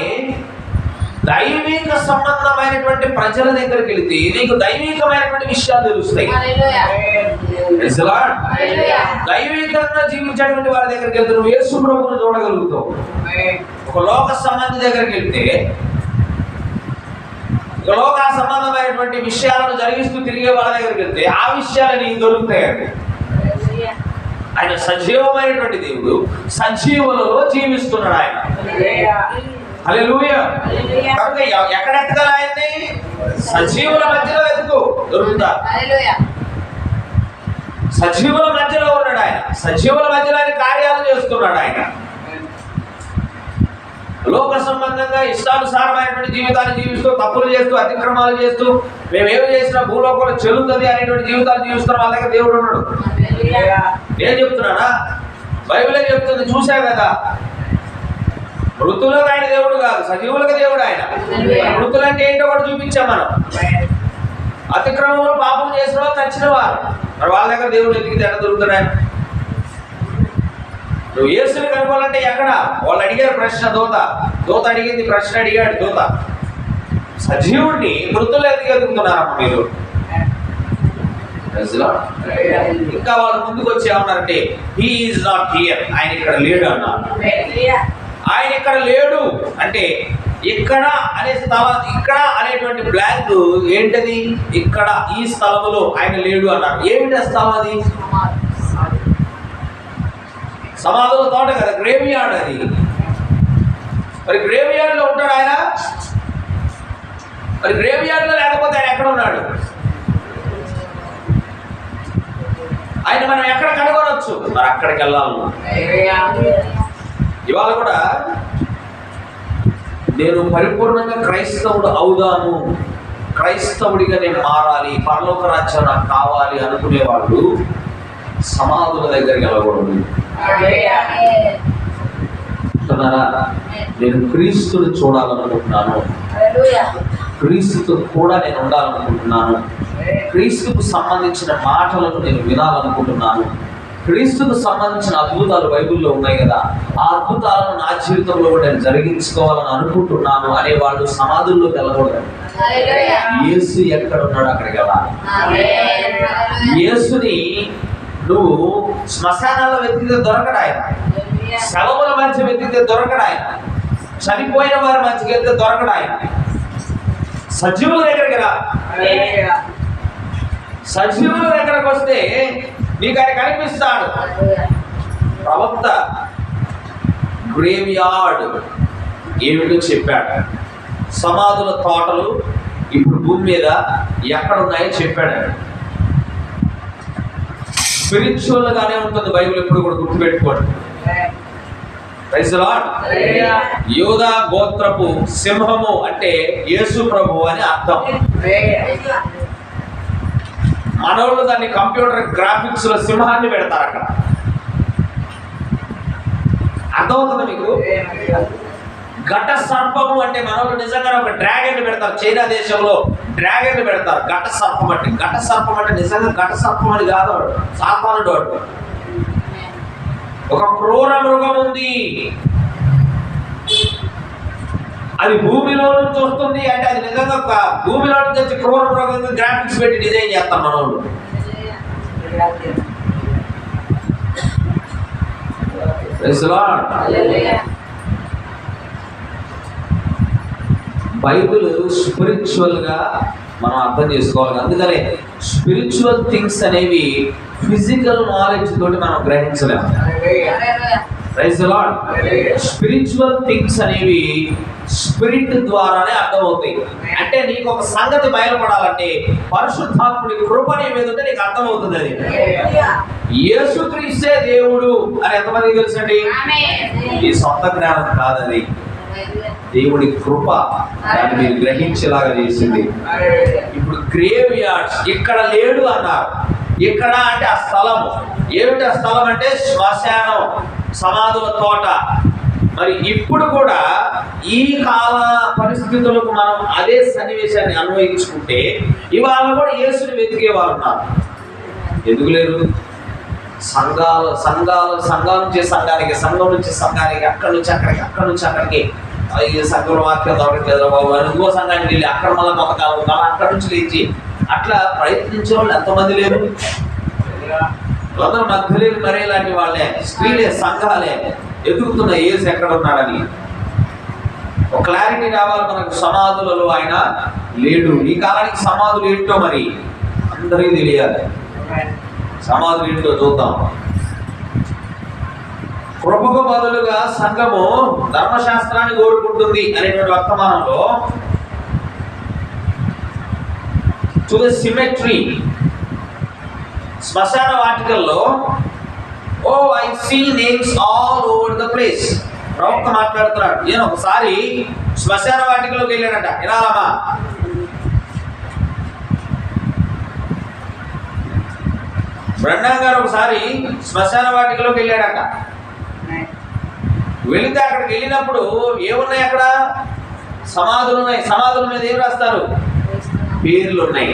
దైవిక సంబంధమైనటువంటి ప్రజల దగ్గరికి వెళితే నీకు దైవికమైనటువంటి విషయాలు తెలుస్తాయి. దైవికంగా జీవించేటువంటి వారి దగ్గరికి వెళ్తే నువ్వు యేసు ప్రభువును చూడగలుగుతావు. ఒక లోక సంబంధి దగ్గరికి వెళ్తే లోక సంబంధమైనటువంటి విషయాలను జరిగిస్తూ తిరిగే వాళ్ళ దగ్గరికి వెళ్తే ఆ విషయాలు నీకు దొరుకుతాయండి. ఆయన సజీవమైనటువంటి దేవుడు, సజీవులలో జీవిస్తున్నాడు ఆయన. హల్లెలూయా. కనుక ఎక్కడ ఎత్తగాలి ఆయన్ని? సజీవుల మధ్యలో వెతుకు, దొరుకుతా. సజీవుల మధ్యలో ఉన్నాడు ఆయన. సజీవుల మధ్యలో ఆయన కార్యాలు చేస్తున్నాడు ఆయన. లోక సంబంధంగా ఇష్టానుసారమైనటువంటి జీవితాన్ని జీవిస్తూ, తప్పులు చేస్తూ, అతిక్రమాలు చేస్తూ, మేమేమి చేసినా భూలోకంలో చెల్లుతుంది అనేటువంటి జీవితాలు జీవిస్తున్న వాళ్ళ దగ్గర దేవుడు ఉన్నాడు. నేను చెప్తున్నానా? బైబిలే చెప్తుంది, చూసా కదా. మృతులకు ఆయన దేవుడు కాదు, సజీవులకు దేవుడు ఆయన. మృతులు అంటే ఏంటో కూడా చూపించాం మనం. అతిక్రమంలో పాపం చేసిన వాళ్ళు చచ్చిన వారు, మరి వాళ్ళ దగ్గర దేవుడు ఎదిగితే ఎట్లా దొరుకుతాడు ఆయన? నువ్వు యేసుని కనుగోవాలంటే ఎక్కడ? వాళ్ళు అడిగారు ప్రశ్న, దూత అడిగింది ప్రశ్న, అడిగాడు దూత, సజీవుడిని మృతులు ఎందుకు ఎదుగుతున్నారమ్మ మీరు? ఇంకా వాళ్ళు ముందుకు వచ్చి ఏమన్నారంటే హీ ఈజ్ నాట్ హియర్, ఆయన ఇక్కడ లేడు అన్నారు. ఆయన ఇక్కడ లేడు అంటే ఇక్కడ అనే స్థలం, ఇక్కడ అనేటువంటి బ్లాంక్ ఏంటది? ఇక్కడ ఈ స్థలములో ఆయన లేడు అన్నారు. ఏమిటి ఆ స్థలం? అది సమాధుల తోట కదా, గ్రేవ్ యార్డ్ అది. మరి గ్రేవ్ యార్డ్ లో ఉంటాడు ఆయన? మరి గ్రేవ్ యార్డ్ లో లేకపోతే ఆయన ఎక్కడ ఉన్నాడు? ఆయన మనం ఎక్కడ కనుగొనవచ్చు? మరి అక్కడికి వెళ్ళాలి. ఇవాళ కూడా నేను పరిపూర్ణంగా క్రైస్తవుడు అవుదాము, క్రైస్తవుడిగా నేను మారాలి, పరలోక రాజ్యం నాకు కావాలి అనుకునే వాళ్ళు సమాధుల దగ్గరికి వెళ్ళకూడదు. నేను క్రీస్తుని చూడాలనుకుంటున్నాను, క్రీస్తుతో కూడా నేను ఉండాలనుకుంటున్నాను, క్రీస్తుకు సంబంధించిన మాటలను నేను వినాలనుకుంటున్నాను, క్రీస్తుకు సంబంధించిన అద్భుతాలు బైబిల్లో ఉన్నాయి కదా, ఆ అద్భుతాలను నా జీవితంలో కూడా నేను జరిగించుకోవాలని అనుకుంటున్నాను అనే వాళ్ళు సమాధుల్లోకి వెళ్ళకూడదు. యేసు ఎక్కడ ఉన్నాడో అక్కడికి వెళ్ళాలి. యేసుని నువ్వు శ్మశానాల్లో వెతికితే దొరకడు ఆయన, శవముల మధ్య వెతికితే దొరకడు ఆయన, చనిపోయిన వారి మధ్యకి వెళ్తే దొరకడు ఆయన. సజీవుల దగ్గరికి రా, సజీవుల దగ్గరకు వస్తే నీకు ఆయన కనిపిస్తాడు. ప్రవక్త గ్రేవ్ యార్డ్ ఏమిటో చెప్పాడు. సమాధుల తోటలు ఇప్పుడు భూమి మీద ఎక్కడ ఉన్నాయో చెప్పాడు. స్పిరిచువల్ గానే ఉంటుంది బైబిల్, ఎప్పుడు కూడా గుర్తుపెట్టుకోండి. Praise the lord. యూదా గోత్రపు సింహము అంటే యేసు ప్రభు అని అర్థం. మనోళ్ళు దాన్ని కంప్యూటర్ గ్రాఫిక్స్ లో సింహాన్ని పెడతారు అక్కడ. అర్థమవుతుంది మీకు? ఘట సర్పము అంటే మనోళ్ళు నిజంగా ఒక డ్రాగన్ పెడతారు. చైనా దేశంలో డ్రాగన్ పెడతారు. ఘట సర్పం అంటే నిజంగా ఘట సర్పం అని కాదు, సాతానుడు. ఒక క్రూర మృగం ఉంది, అది భూమిలో నుంచి వస్తుంది అంటే అది నిజంగా ఒక భూమిలో నుంచి వచ్చి క్రూర మృగం గ్రాఫిక్స్ పెట్టి డిజైన్ చేస్తాం మనోళ్ళు. బైబిల్ స్పిరిచువల్ గా మనం అర్థం చేసుకోవాలి. అందుకనే స్పిరిచువల్ థింగ్స్ అనేవి ఫిజికల్ నాలెడ్జ్ తోటి మనం గ్రహించలేము. Praise the lord. Spiritual things అనేవి స్పిరిట్ ద్వారానే అర్థమవుతాయి. అంటే నీకు ఒక సంగతి బయలుపడాలంటే పరిశుద్ధాత్ముడి కృప నీ మీద ఉంటే నీకు అర్థమవుతుంది. అది యేసుక్రీస్తే దేవుడు అని ఎంతమందికి తెలుసండి? ఈ సొంత జ్ఞానం కాదది, దేవుడి కృప దాన్ని మీరు గ్రహించేలాగా చేసింది. ఇప్పుడు గ్రేవ్ యార్డ్స్ ఇక్కడ లేడు అన్నారు. ఇక్కడ అంటే ఆ స్థలము ఏమిటి? ఆ స్థలం అంటే శ్మశానం, సమాధుల తోట. మరి ఇప్పుడు కూడా ఈ కాల పరిస్థితులకు మనం అదే సన్నివేశాన్ని అన్వయించుకుంటే ఇవాళ కూడా యేసుని వెతికే వాళ్ళు ఉన్నారు. ఎందుకు లేరు? సంఘాల నుంచి సంఘానికి, సంఘం నుంచి సంఘానికి, అక్కడి నుంచి అక్కడికి, అక్కడి నుంచి అక్కడికి. ఈ సంఘంలో వాక్యం దొరకట్లేదు బాబు అని ఇంకో సంఘానికి వెళ్ళి అక్కడ మళ్ళీ కొంతకాలం మళ్ళీ అక్కడి నుంచి లేచి అట్లా ప్రయత్నించే వాళ్ళు ఎంతమంది లేరు? అందరూ మధ్యలేని మరే లాంటి వాళ్ళే, స్త్రీలే, సంఘాలే ఎదుగుతున్న యేసు ఎక్కడ ఉన్నాడని. ఒక క్లారిటీ రావాలి మనకు. సమాధులలో ఆయన లేడు. ఈ కాలానికి సమాధులు ఏంటో మరి అందరికీ తెలియాలి. సమాధులు ఏంటో చూద్దాం. కృపకు బదులుగా సంఘము ధర్మశాస్త్రాన్ని కోరుకుంటుంది అనేటువంటి వర్తమానంలో టు ద సిమెట్రీ, శ్మశాన వాటికల్లో oh I see names all over the place. ప్రవక్త మాట్లాడుతున్నాడు. నేను ఒకసారి శ్మశాన వాటికలోకి వెళ్ళాడట. వినాలమ్మా. బ్రహ్మం గారు ఒకసారి శ్మశాన వాటికలోకి వెళ్ళాడట. వెళితే అక్కడికి వెళ్ళినప్పుడు ఏమున్నాయి? అక్కడ సమాధులు ఉన్నాయి. సమాధుల మీద ఏం రాస్తారు? పేర్లు ఉన్నాయి.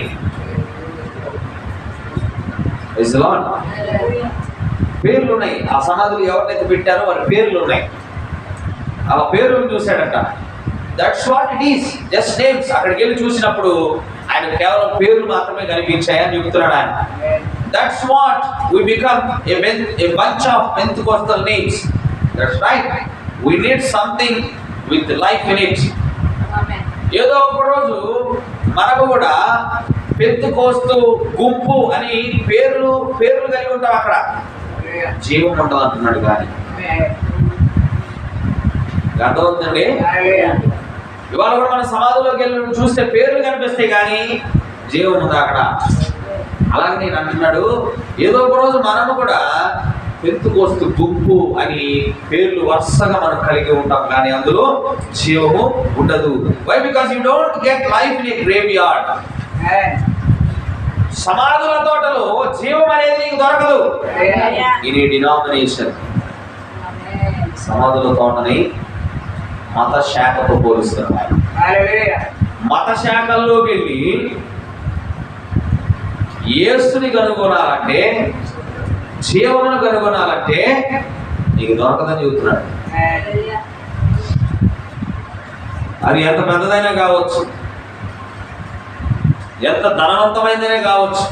పేర్లు ఉన్నాయి. ఆ సమాధులు ఎవరినైతే పెట్టారో వారి పేర్లు ఉన్నాయి. ఆ పేర్లను చూశాడట. That's what it is, just names. అక్కడికి వెళ్ళి చూసినప్పుడు ఆయన కేవలం పేర్లు మాత్రమే కనిపించాయని చెప్తున్నాడు ఆయన. That's what we become a bunch of Pentecostal names. That's right, we need something with life in it. ఏదో ఒక రోజు మనకు కూడా పెంతెకోస్తు గుంపు అని పేర్లు కలిగి ఉంటాం. అక్కడ జీవం ఉండదు అంటున్నాడు. కానీ అర్థమవుతుందండి. ఇవాళ కూడా మన సమాధిలోకి వెళ్ళి చూస్తే పేర్లు కనిపిస్తాయి కానీ జీవం ఉంది అక్కడ. అలాగే నేను అంటున్నాడు, ఏదో ఒక రోజు మనము కూడా పెంతెకోస్తు గుంపు అని పేర్లు వరుసగా మనం కలిగి ఉంటాం కానీ అందులో జీవము ఉండదు. Why? Because you don't get life in a graveyard. సమాధుల తోటలో జీవం అనేది నీకు దొరకదు. In a denomination. సమాధుల తోటని మత శాఖతో పోలుస్తున్నారు. మత శాఖల్లోకి వెళ్ళి యేసుని కనుగొనాలంటే, జీవమును కనుగొనాలంటే నీకు దొరకదని చెబుతున్నాడు. అది ఎంత పెద్దదైనా కావచ్చు, ఎంత ధనవంతమైందనే కావచ్చు,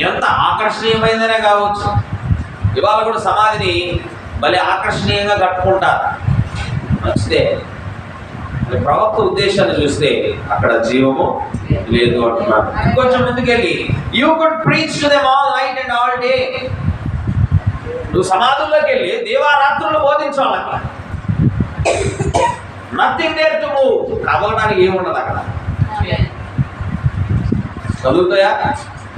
ఎంత ఆకర్షణీయమైందనే కావచ్చు. ఇవాళ కూడా సమాధిని భలే ఆకర్షణీయంగా కట్టుకుంటారు, మంచిదే. ప్రవక్త ఉద్దేశాన్ని చూస్తే అక్కడ జీవము లేదు అంటున్నాడు. ఇంకొంచెం ముందుకెళ్ళి, you could preach to them all night and all day. నువ్వు సమాధుల్లోకి వెళ్ళి దేవారాత్రులు బోధించాలి. Nothing there to move. కదలడానికి ఏముండదు అక్కడ. చదువుతాయా?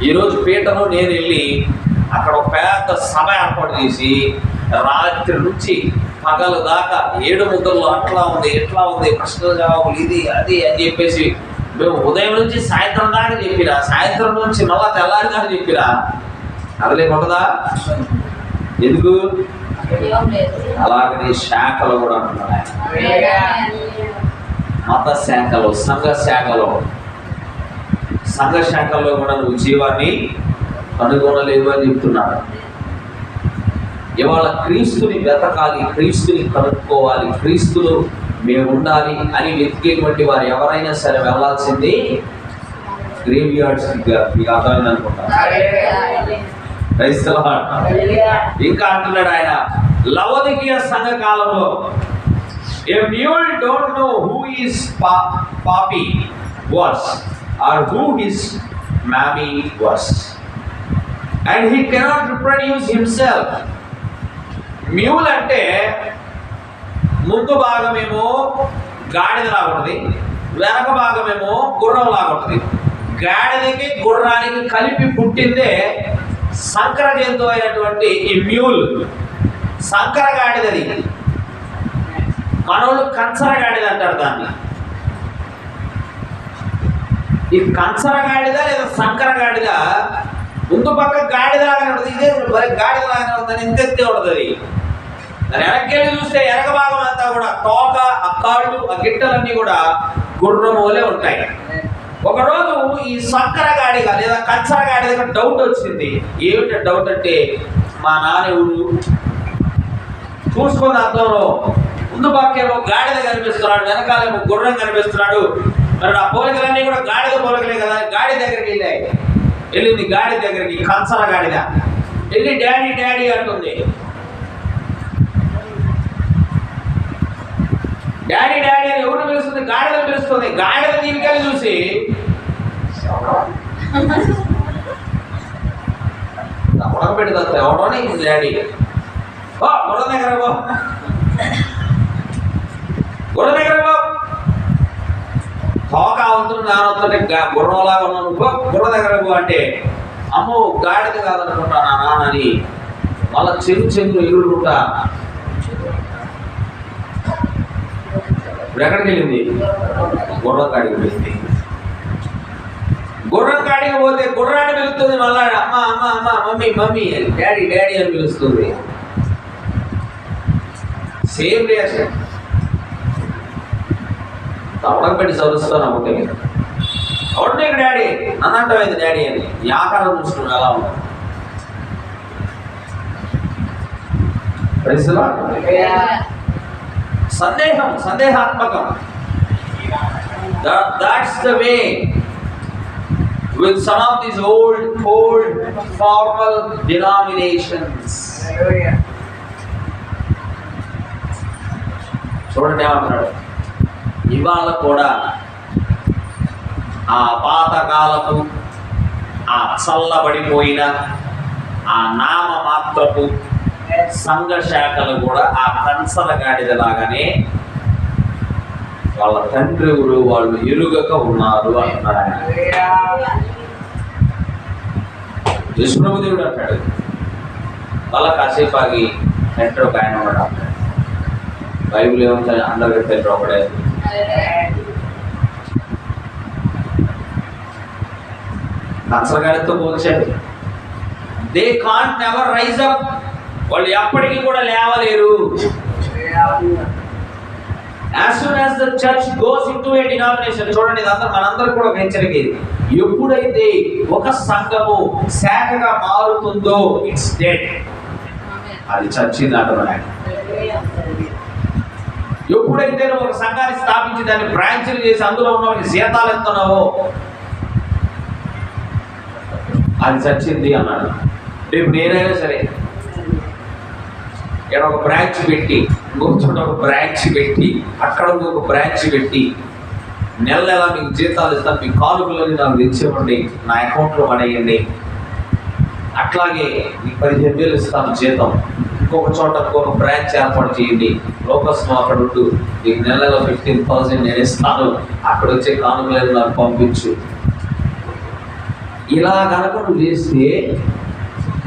ఈరోజు పీటలో నేను వెళ్ళి అక్కడ ఒక పెద్ద సభ ఏర్పాటు చేసి రాత్రి నుంచి పగలు దాకా 7 ముద్దల్లో అట్లా ఉంది, ఎట్లా ఉంది, ప్రశ్నలు జవాబులు, ఇది అది అని చెప్పేసి మేము ఉదయం నుంచి సాయంత్రం దాకా చెప్పినా, సాయంత్రం నుంచి మళ్ళా తెల్లారి దాకా చెప్పినా అదలేకుంటుందా? ఎందుకు? అలాగనే శాఖలు కూడా అంటున్నాయి. మత శాఖలో, సంఘ శాఖల్లో కూడా నువ్వు జీవాన్ని కనుగొనలేవు అని చెప్తున్నాడు. ఇవాళ క్రీస్తుని వెతకాలి, క్రీస్తుని కనుక్కోవాలి, క్రీస్తులు మేము ఉండాలి అని వెతికేటువంటి వారు ఎవరైనా సరే వెళ్ళాల్సింది గ్రేవ్ యార్డ్స్. మీకు అర్థమైంది అనుకుంటాను. ఇంకా అంటున్నాడు ఆయన, లవోదికీయ సంఘ కాలంలో a mule don't know who his papi was or who his mammy was, and he cannot reproduce himself. Mule అంటే ముందు భాగమేమో గాడిదలాగా ఉంటుంది, వెనక భాగమేమో గుర్రంలాగా ఉంటుంది. గాడిదకి గుర్రానికి కలిపి పుట్టిందే సంకర జంతువు అయినటువంటి ఈ మ్యూల్. సంకర గాడిదది. మనోళ్ళు కంచర గాడిద అంటారు దాన్ని. ఈ కంచర గాడిద లేదా సంకర గాడిద ముందు పక్క గాడిదలాగానే ఉంటుంది. ఇదే మరి గాడిదలాగానే ఉందని ఇంతెత్తే ఉంటుంది. అది దాని వెనక్కి వెళ్ళి చూస్తే వెనక భాగం అంతా కూడా తోక, ఆ కాళ్ళు, ఆ గిట్టలన్నీ కూడా గుర్రం వలె ఉంటాయి. ఒకరోజు ఈ సంకర గాడిగా లేదా కంచర గాడిగా డౌట్ వచ్చింది. ఏమిటి డౌట్ అంటే, మా నాన్నవుడు చూసుకున్న అర్థంలో ముందు పక్కేమో గాడిద కనిపిస్తున్నాడు, వెనకాలేమో గుర్రం కనిపిస్తున్నాడు. మరి నా పోలికలన్నీ కూడా గాడిద పోలికలే కదా. గాడి దగ్గరికి వెళ్ళింది, గాడి దగ్గరికి, కంచర గాడిద వెళ్ళి డాడీ డాడీ అంటుంది. డాడీ డాడీ అని ఎవరు పిలుస్తుంది? గాడిద పిలుస్తుంది. గాడిద దీనికని చూసి ఉడకబెట్టుతా ఎవడో డాడీ, ఓ గుర్రం దగ్గర పో, గుర్రం దగ్గర పో, తోక అవుతుంది నానవుతుంటే గుర్రంలాగా ఉన్నాను, గుర్రం దగ్గర పో అంటే, అమ్మో గాడిద కాదనుకుంటా నా నాన్నని మళ్ళా చెరువు ఎగురుకుంటా ఎక్కడికి వెళ్ళింది? గుర్రం కాడికి వెళ్ళింది. గుర్రం కాడికి పోతే గుర్రాన్ని పిలుస్తుంది. మళ్ళా అమ్మ అమ్మ అమ్మ, మమ్మీ మమ్మీ అని, డాడీ డాడీ అని పిలుస్తుంది. Same reaction. తప్పక పెట్టి చదువుస్తాను ఒకటి, అవును డాడీ నన్ను అంటామైంది డాడీ అని. ఈ ఆకారం చూస్తున్నాడు ఎలా ఉంటుంది. Praise the Lord. సందేహాత్మకం. That's the way with some of these old formal denominations. చూడండి ఏమంటున్నాడు, ఇవాళ కూడా ఆ పాతకాలపు ఆ చల్లబడిపోయిన ఆ నామ మాత్రపు సంఘ శాఖలు కూడా ఆ కంచల గాడిద లాగానే వాళ్ళ తండ్రి ఊరు వాళ్ళు ఎరుగక ఉన్నారు అంటున్నాడు ఆయన. యేసుప్రభుదేవుడు అంటాడు, వాళ్ళ కాసేపు ఆగి తండ్రి ఒక ఆయన ఉన్నాడు అంటాడు. బైబిల్ ఏమంటే అందరికీ తండ్రి ఒకడే. కంచలగాడితో పోల్చాడు. They can't never rise up. వాళ్ళు ఎప్పటికీ కూడా లేవలేరు. As soon as the church goes into a denomination, చూడండి ఇదంతా మనందరూ కూడా హెచ్చరిక. ఎప్పుడైతే ఒక సంఘము శాఖగా మారుతుందో ఇట్స్ డెడ్. అది చచ్చింది అంటున్నాడు ఆయన. ఎప్పుడైతే నువ్వు ఒక సంఘాన్ని స్థాపించి దాన్ని బ్రాంచ్లు చేసి అందులో ఉన్న వాళ్ళకి జీతాలు ఎత్తున్నావో అది చచ్చింది అన్నాడు. రేపు నేనైనా సరే ఇక్కడ ఒక బ్రాంచ్ పెట్టి, ఇంకొక చోట ఒక బ్రాంచ్ పెట్టి, అక్కడ ఇంకొక బ్రాంచ్ పెట్టి, నెల నెల మీకు జీతాలు ఇస్తాను, మీ కానుకలని నాకు తెచ్చివ్వండి, నా అకౌంట్లో పడేయండి, అట్లాగే మీకు 15,000 ఇస్తాను జీతం, ఇంకొక చోట ఇంకొక బ్రాంచ్ ఏర్పాటు చేయండి, లోకస్లో అక్కడ ఉంటూ మీకు నెల నెల 15,000 నేను ఇస్తాను, అక్కడ వచ్చే కానుకలను నాకు పంపించు. ఇలా కనుక నువ్వు చేస్తే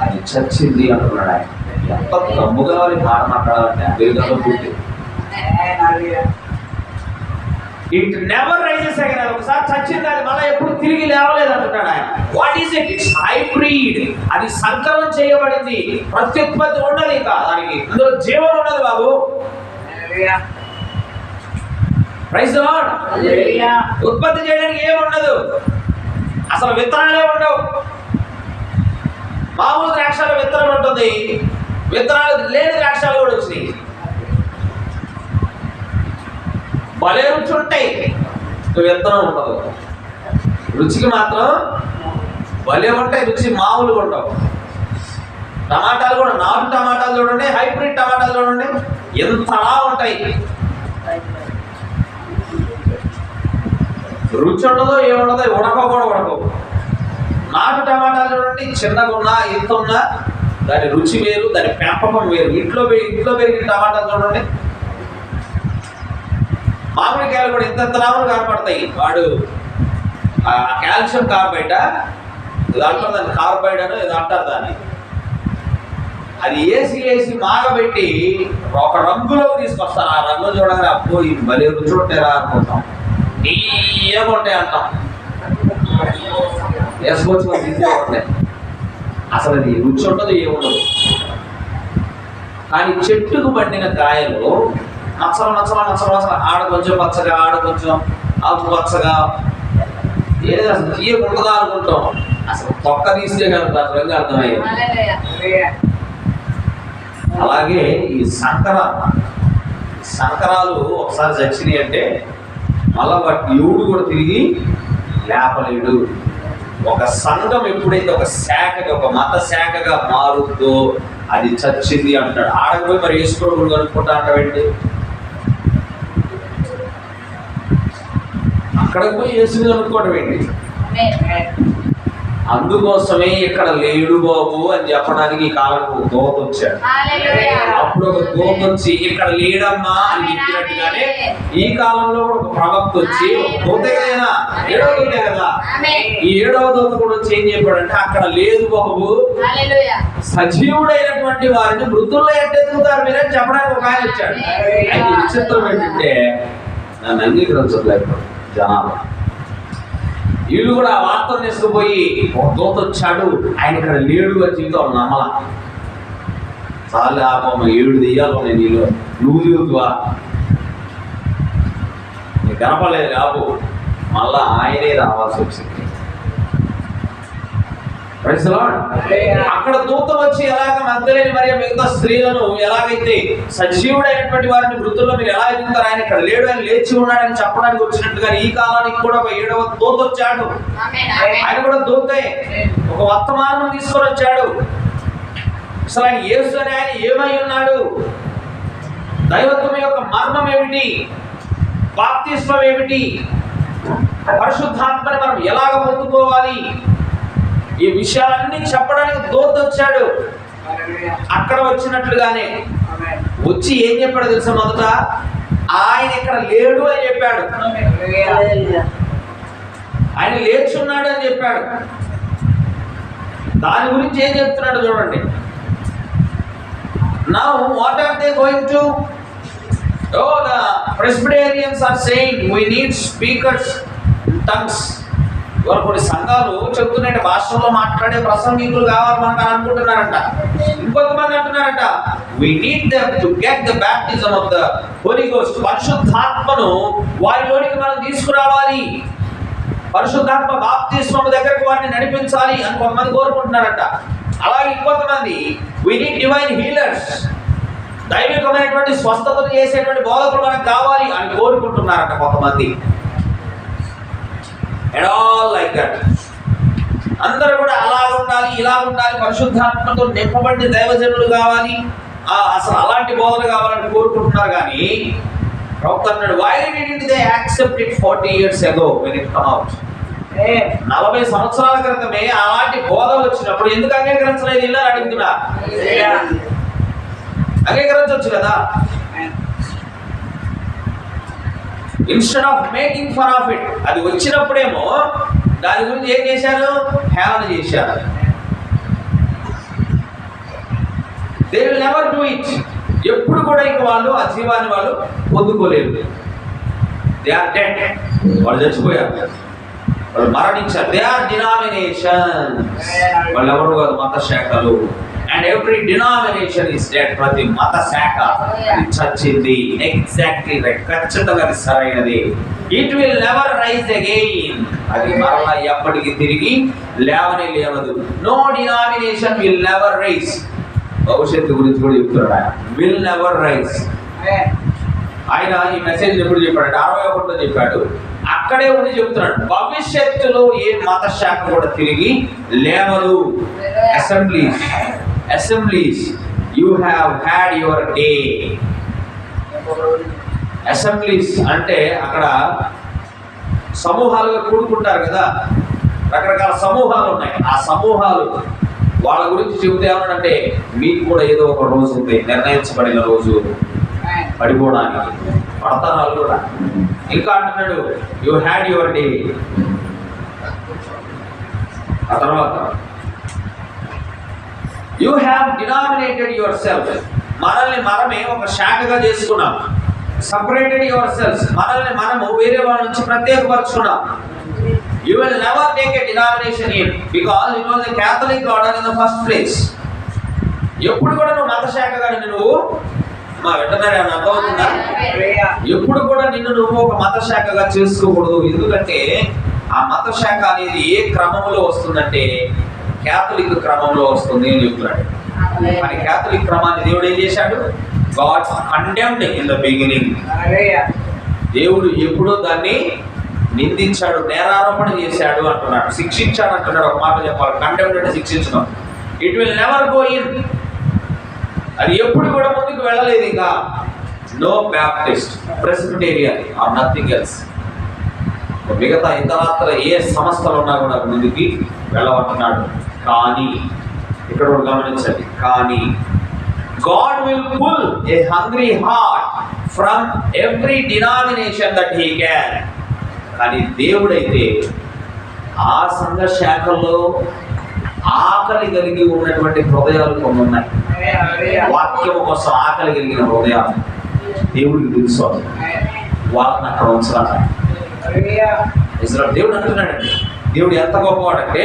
అది చచ్చింది అంటున్నాడు ఆయన. ఎంత తమ్ముగా వారికి మాట మాట్లాడాలంటే అమెరికాలో పుట్టి ఇట్ నెవర్ రైజెస్ అగైన్. ఒకసారి చచ్చింది, అది మళ్ళీ ఎప్పుడు తిరిగి లేవలేదు అంటున్నాడు ఆయన. What is it? It's hybrid. అది సంకరం చేయబడింది. ప్రత్యుత్పత్తి ఉండదు, ఇంకా దానికి అందులో జీవం ఉండదు బాబు. Praise the lord. ఉత్పత్తి చేయడానికి ఏమి ఉండదు, అసలు విత్తనాలే ఉండవు. మామూలు ద్రాక్షాల విత్తనం ఉంటుంది, విత్తనాలు లేని ద్రాక్షాలు కూడా వచ్చినాయి. భలే రుచి ఉంటాయి, విత్తనం ఉండదు. రుచికి మాత్రం భలే ఉంటాయి, రుచి మామూలుగా ఉండవు. టమాటాలు కూడా, నాటు టమాటాలు చూడండి, హైబ్రిడ్ టమాటాలు చూడండి, ఎంతలా ఉంటాయి. రుచి ఉండదో ఏముండదో, ఉడకో కూడా ఉడకవు. నాటు టమాటాలు చూడండి, చిన్నగా ఉన్నా ఎంత ఉన్నా దాని రుచి వేరు, దాని పెంపకం వేరు. ఇంట్లో పెరిగిన టమాటాలు చూడండి, మామిడికాయలు కూడా ఇంత లాభాలు కనపడతాయి. వాడు ఆ కాల్షియం కార్బైడ్ ఇది అంటారు, దాన్ని కార్బైడ్ అని ఇది అంటారు దాన్ని. అది వేసి మాగబెట్టి ఒక రంగులోకి తీసుకొస్తారు. ఆ రంగు చూడగానే అబ్బో ఇది భలే రుచి ఉంటారా అనుకుంటాం, ఏముంటాయి అంటాం, వేసుకొచ్చుకొని తీసుకుంటాయి. అసలు అది రుచి ఉండదు, ఏముండదు. కానీ చెట్టుకు పండిన కాయలు నచ్చల ఆడ కొంచెం పచ్చగా, ఆడ కొంచెం ఆకు పచ్చగా, ఏది అసలు తీయకుంటుందా అనుకుంటాం. అసలు తొక్క తీస్తే కనుక రంగు అర్థమయ్యేది. అలాగే ఈ సంకరాలు ఒకసారి చచ్చినాయి అంటే మళ్ళా వాటి ఎవడు కూడా తిరిగి లేపలేడు. ఒక సంఘం ఎప్పుడైతే ఒక శాఖగా, ఒక మత శాఖగా మారుతుందో అది చచ్చింది అంటాడు. ఆడకపోయి మరి వేసుకోవడం కనుక్కుంటా అంటావేంటి? అక్కడికి పోయి వేసుకుని కనుక్కోవడం ఏంటి? అందుకోసమే ఇక్కడ లేడు బాబు అని చెప్పడానికి ఈ కాలంలో దోత వచ్చాడు. అప్పుడు ఒక దోత వచ్చి ఇక్కడ లేడమ్మా అని చెప్పినట్టుగానే ఈ కాలంలో కూడా ఒక ప్రవక్త వచ్చి, దోతే కదా, 7వ దోతే కదా, ఈ 7వ దోత కూడా వచ్చి ఏం చెప్పాడంటే అక్కడ లేదు బాబు, సజీవుడైనటువంటి వారిని మృతుల్లో ఎట్టెత్తుతారు మీరని చెప్పడానికి ఒక ఆయన వచ్చాడు. అయితే విచిత్రం ఏంటంటే నన్ను అంగీకరించట్లేదు జనాలు. వీళ్ళు కూడా ఆ వార్తను తీసుకుపోయి ఒక దూత వచ్చాడు, ఆయన ఇక్కడ లేడు అని చెప్తే వాళ్ళు నమ్మలా. చాలు ఆపమ్మ, 7 దెయ్యాలు ఉన్నాయి నీళ్ళు, నువ్వు దిగుతువా, నీకు కనపడలేదు కాపు. మళ్ళా ఆయనే రావాల్సి వచ్చింది. Praise the Lord. అక్కడ దూత వచ్చి ఎలాగ మగ్దలేని మరియు మిగతా స్త్రీలను ఎలాగైతే సజీవుడైనటువంటి వారిని మృతుల్లో మీరు ఎలా ఎదుగుతారు, ఆయన ఇక్కడ లేడు, ఆయన లేచి ఉన్నాడని చెప్పడానికి వచ్చినట్టుగా ఈ కాలానికి కూడా ఒక 7వ దూత వచ్చాడు. ఆయన కూడా దూతే, ఒక వర్తమానం తీసుకొని వచ్చాడు. అసలు ఆయన యేసు అని ఆయన ఏమై ఉన్నాడు, దైవత్వం యొక్క మర్మం ఏమిటి, బాప్తిస్మం ఏమిటి, పరిశుద్ధాత్మని మనం ఎలాగ పొందుకోవాలి, ఈ విషయాలన్నీ చెప్పడానికి దూత వచ్చాడు. అక్కడ వచ్చినట్లుగానే వచ్చి ఏం చెప్పాడు తెలుసా, మొదట ఆయన ఇక్కడ లేడు అని చెప్పాడు, ఆయన లేచున్నాడు అని చెప్పాడు. దాని గురించి ఏం చెప్తున్నాడు చూడండి. Now what are they going to? Oh, the Presbyterians are saying we need speakers in tongues. వారు కొన్ని సంఘాలు చెప్తున్నాయంటే భాషల్లో మాట్లాడే ప్రసంగికులు కావాలి మనకు అని అనుకుంటున్నారంట. ఇంకొంతమంది అంటున్నారంట we need them to get the baptism of the Holy Ghost. పరిశుద్ధాత్మను వారిలోనికి మనం తీసుకురావాలి, పరిశుద్ధాత్మ బాప్తిస్మము దగ్గరకు వారిని నడిపించాలి అని కొంతమంది కోరుకుంటున్నారంట. అలాగే ఇంకొంతమంది we need divine healers, దైవికమైనటువంటి స్వస్థతలు చేసేటువంటి బోధకులు మనకు కావాలి అని కోరుకుంటున్నారంట కొంతమంది. And all like that. అందరూ కూడా అలా ఉండాలి, ఇలా ఉండాలి, పరిశుద్ధాత్మతో నింపబడి దైవజనులు కావాలి, అసలు అలాంటి బోధన కావాలని కోరుకుంటున్నారు. కానీ ప్రవక్త అన్నాడు, why didn't they accept it 40 years ago when it come out? 40 సంవత్సరాల క్రితమే అలాంటి బోధ వచ్చినప్పుడు ఎందుకు అంగీకరించలేదు ఇలా అడుగుతున్నా. అంగీకరించవచ్చు కదా. Instead of making fun of it, అది వచ్చినప్పుడేమో దాని గురించి ఏం చేశారు, హేళన చేశారు. They will never do it. ఎప్పుడు కూడా ఇంక వాళ్ళు ఆ జీవాన్ని వాళ్ళు పొందుకోలేరు. దే ఆర్ డెడ్, వాళ్ళు చచ్చిపోయారు, వాళ్ళు మరణించారు. దే ఆర్ డినామినేషన్స్, వాళ్ళు ఎవరు కాదు, మత శాఖలు. And every denomination is dead. ప్రతి మత శాఖ చచ్చింది. ఎగ్జాక్ట్లీ రైట్, ఖచ్చితంగా అది సరైనది. It will never rise again, అది మరలా ఎప్పటికీ తిరిగి లేవనే లేవదు. No denomination will never rise. భవిష్యత్తు గురించి కూడా చెప్తున్నాడు ఆయన, విల్ నెవర్ రైజ్. ఆయన ఈ మెసేజ్ ఎప్పుడు చెప్పాడు, 61లో చెప్పాడు. అక్కడే ఉండి చెప్తున్నాడు, భవిష్యత్తులో ఏ మత శాఖ కూడా తిరిగి లేవదు. Assemblies you have had your day. Assemblies అంటే అక్కడ సమూహాలుగా కూడుకుంటారు కదా, రకరకాల సమూహాలు ఉన్నాయి. ఆ సమూహాలు వాళ్ళ గురించి చెబితే ఏమన్నాడంటే, మీకు కూడా ఏదో ఒక రోజు ఉంది, నిర్ణయించబడిన రోజు, పడిపోవడానికి పడతారు కూడా. ఇంకా అంటున్నాడు, యూ హ్యాడ్ యువర్ డే. ఆ తర్వాత you have denominated your self, మనల్ని మనమే ఒక శాఖగా చేసుకున్నాం. సపరేటెడ్ యువర్ సెల్ఫ్, మనల్ని మనము వేరే వాళ్ళ నుంచి ప్రత్యేకపరుచుకున్నాం. You will never take a denomination in because it was a Catholic order in the first place. ఎప్పుడు కూడా నువ్వు మత శాఖగా నువ్వు మా వెంటనే అర్థమవుతుందా, ఎప్పుడు కూడా నిన్ను నువ్వు ఒక మత శాఖగా చేసుకోకూడదు. ఎందుకంటే ఆ మత శాఖ అనేది ఏ క్రమంలో వస్తుందంటే క్యాథలిక్ క్రమంలో వస్తుంది అని చెప్తున్నాడు. మరి క్యాథలిక్ క్రమాన్ని దేవుడు ఏం చేశాడు, God condemned in the beginning. దేవుడు ఎప్పుడో దాన్ని నిందించాడు, నేరారోపణ చేశాడు అంటున్నాడు, శిక్షించాడు అంటున్నాడు. ఒక మాట చెప్పాలి, కండెమ్డ్ అంటే శిక్షించడం. It will never go in, అది ఎప్పుడు కూడా ముందుకు వెళ్ళలేదు. ఇంకా no Baptist, Presbyterian or nothing else. మిగతా ఇతరత్ర ఏ సంస్థలు ఉన్నా కూడా ముందుకి వెళ్ళమంటున్నాడు. కానీ ఇక్కడ కూడా గమనించండి, కానీ God will pull a hungry heart from every denomination that he can. కానీ దేవుడైతే ఆ సంఘ శాఖల్లో ఆకలి కలిగి ఉన్నటువంటి హృదయాలు కొన్ని ఉన్నాయి. వాక్యము కోసం ఆకలి కలిగిన హృదయాలు దేవుడికి తెలుసు, వాళ్ళని అక్కడ ఉంచాలి. దేవుడు అంటున్నాడండి, దేవుడు ఎంత గొప్పవాడంటే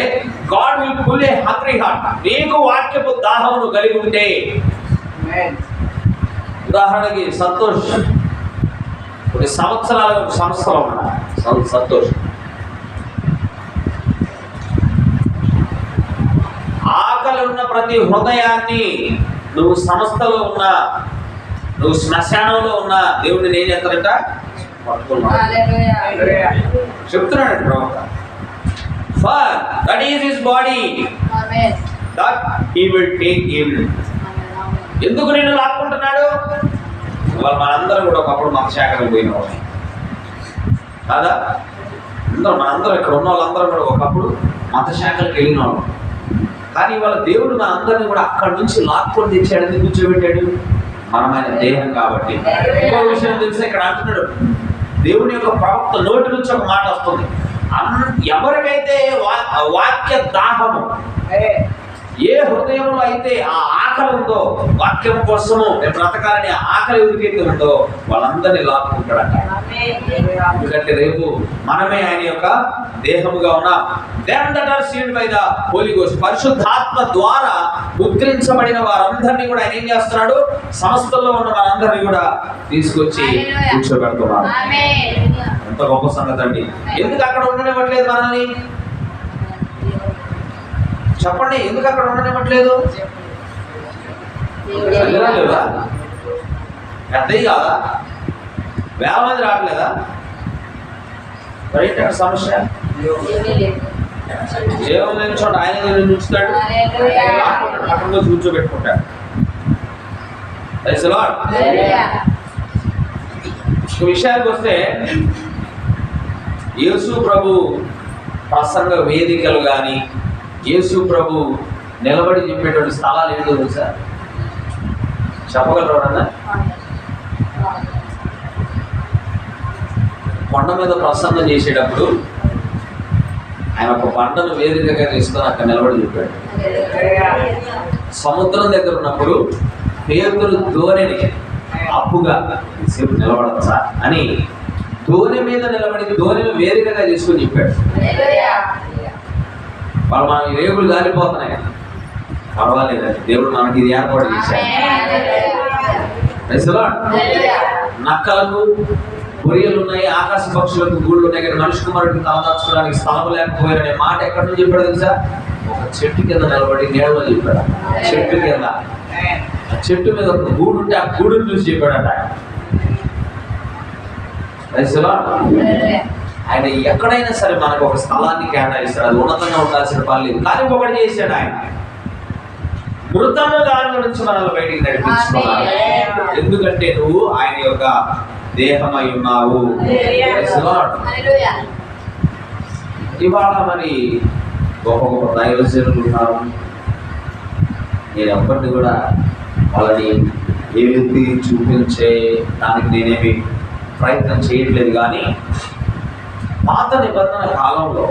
God will pull a hungry heart. నీకు వాక్యపు దాహమును కలిగి ఉంటే, ఉదాహరణకి సంతోష్ కొన్ని సంవత్సరాల సంస్థలో ఉన్నాడు. సంతోష్ ప్రతి హృదయాన్ని నువ్వు సంస్థలో ఉన్నా, నువ్వు శ్మశానంలో ఉన్నా దేవుడిని నేను ఎత్తరంట పట్టుకున్నాడు. హల్లెలూయా. చెప్తున్నాడు ప్రవక్త. For that is his body amen. that he will take him. ఎందుకు నిన్ను లాక్కుంటున్నాడు? వాళ్ళు మనందరం కూడా ఒకప్పుడు మత శాఖలకు పోయిన వాళ్ళు కాదా? మనందరం ఇక్కడ ఉన్న వాళ్ళందరం కూడా ఒకప్పుడు మత శాఖలకు వెళ్ళిన వాళ్ళు. కానీ వాళ్ళ దేవుడు మన అందరినీ కూడా అక్కడి నుంచి లాక్కొని తెచ్చాడు. ఎందుకు కూర్చోబెట్టాడు? మనమైన దేహం కాబట్టి. ఇంకో విషయం తెలిసి ఇక్కడ అంటున్నాడు, దేవుని యొక్క ప్రవక్త నోటి నుంచి ఒక మాట వస్తుంది, ఎవరికైతే వాక్య దాహము, ఏ హృదయంలో అయితే ఆ ఆకలి ఉందో, వాక్యం కోసము బ్రతకాలని ఆకలి ఎవరికైతే ఉందో వాళ్ళందరినీ లాక్కుంటాడట. ఎందుకంటే రేపు మనమే ఆయన యొక్క దేహముగా ఉన్నాం. Them that are sealed by the Holy Ghost, పరిశుద్ధాత్మ ద్వారా ముద్రించబడిన వారందరినీ కూడా ఆయన ఏం చేస్తున్నాడు? సంస్థల్లో ఉన్న వారందరినీ కూడా తీసుకొచ్చి కూర్చోబెడుతున్నాడు. ఎంత గొప్ప సంగతి అండి. ఎందుకు అక్కడ ఉండనివ్వట్లేదు మనల్ని? చెప్పండి, ఎందుకు అక్కడ ఉండనివ్వట్లేదు? లేదా పెద్దవి కాదా? వేల మంది రావట్లేదా? రైట్ సమస్య జీవం లేని చోట ఆయన ఉంచుతాడు, అక్కడ కూర్చోబెట్టుకుంటాడు. విషయానికి వస్తే యేసు ప్రభు ప్రసంగ వేదికలు కానీ, యేసు ప్రభు నిలబడి చెప్పేటువంటి స్థలాలు ఏంటో తెలుసా? చెప్పగలరు అన్న? కొండ మీద ప్రసంగం చేసేటప్పుడు ఆయన ఒక పంటను వేదికగా తీసుకొని అక్కడ నిలబడి చెప్పాడు. సముద్రం దగ్గర ఉన్నప్పుడు పేతురు ధోనిని అప్పుగా సేపు నిలబడచ్చా అని ధోని మీద నిలబడి ధోనిని వేదికగా తీసుకొని చెప్పాడు. వాళ్ళు మన రేగులు గాలిపోతున్నాయి, పర్వాలేదండి, దేవుడు మనకి ఇది ఏర్పాటు చేశాడు. నక్కలకు బొరియలు ఉన్నాయి, ఆకాశ పక్షులకు గూళ్ళు ఉన్నాయి, కానీ మనిషి కుమారుడికి తలదాచుకోవడానికి స్థలం లేకపోయారనే మాట ఎక్కడి నుంచి చెప్పాడు తెలుసా? ఒక చెట్టు కింద నిలబడి నీడలో చెప్పాడు. చెట్టు కింద, ఆ చెట్టు మీద ఒక గూడు ఉంటే ఆ గూడుని చూసి చెప్పాడట. ఆయన ఎక్కడైనా సరే మనకు ఒక స్థలాన్ని కేటాయిస్తాడు. అది ఉన్నతంగా ఉండాల్సిన పని లేదు, కానీ ఒకటి చేశాడు ఆయన, మృతము దానిలో నుంచి మనల్ని బయటికి నడిపించుకున్నాడు. ఎందుకంటే నువ్వు ఆయన యొక్క దేహమై ఉన్నావు. ఇవాళ మరి గొప్ప గొప్ప దైవజనులు ఉన్నారు. నేను ఎప్పటిని కూడా వాళ్ళని ఏది చూపించే దానికి నేనేమి ప్రయత్నం చేయట్లేదు. కానీ పాత నిబంధన కాలంలో,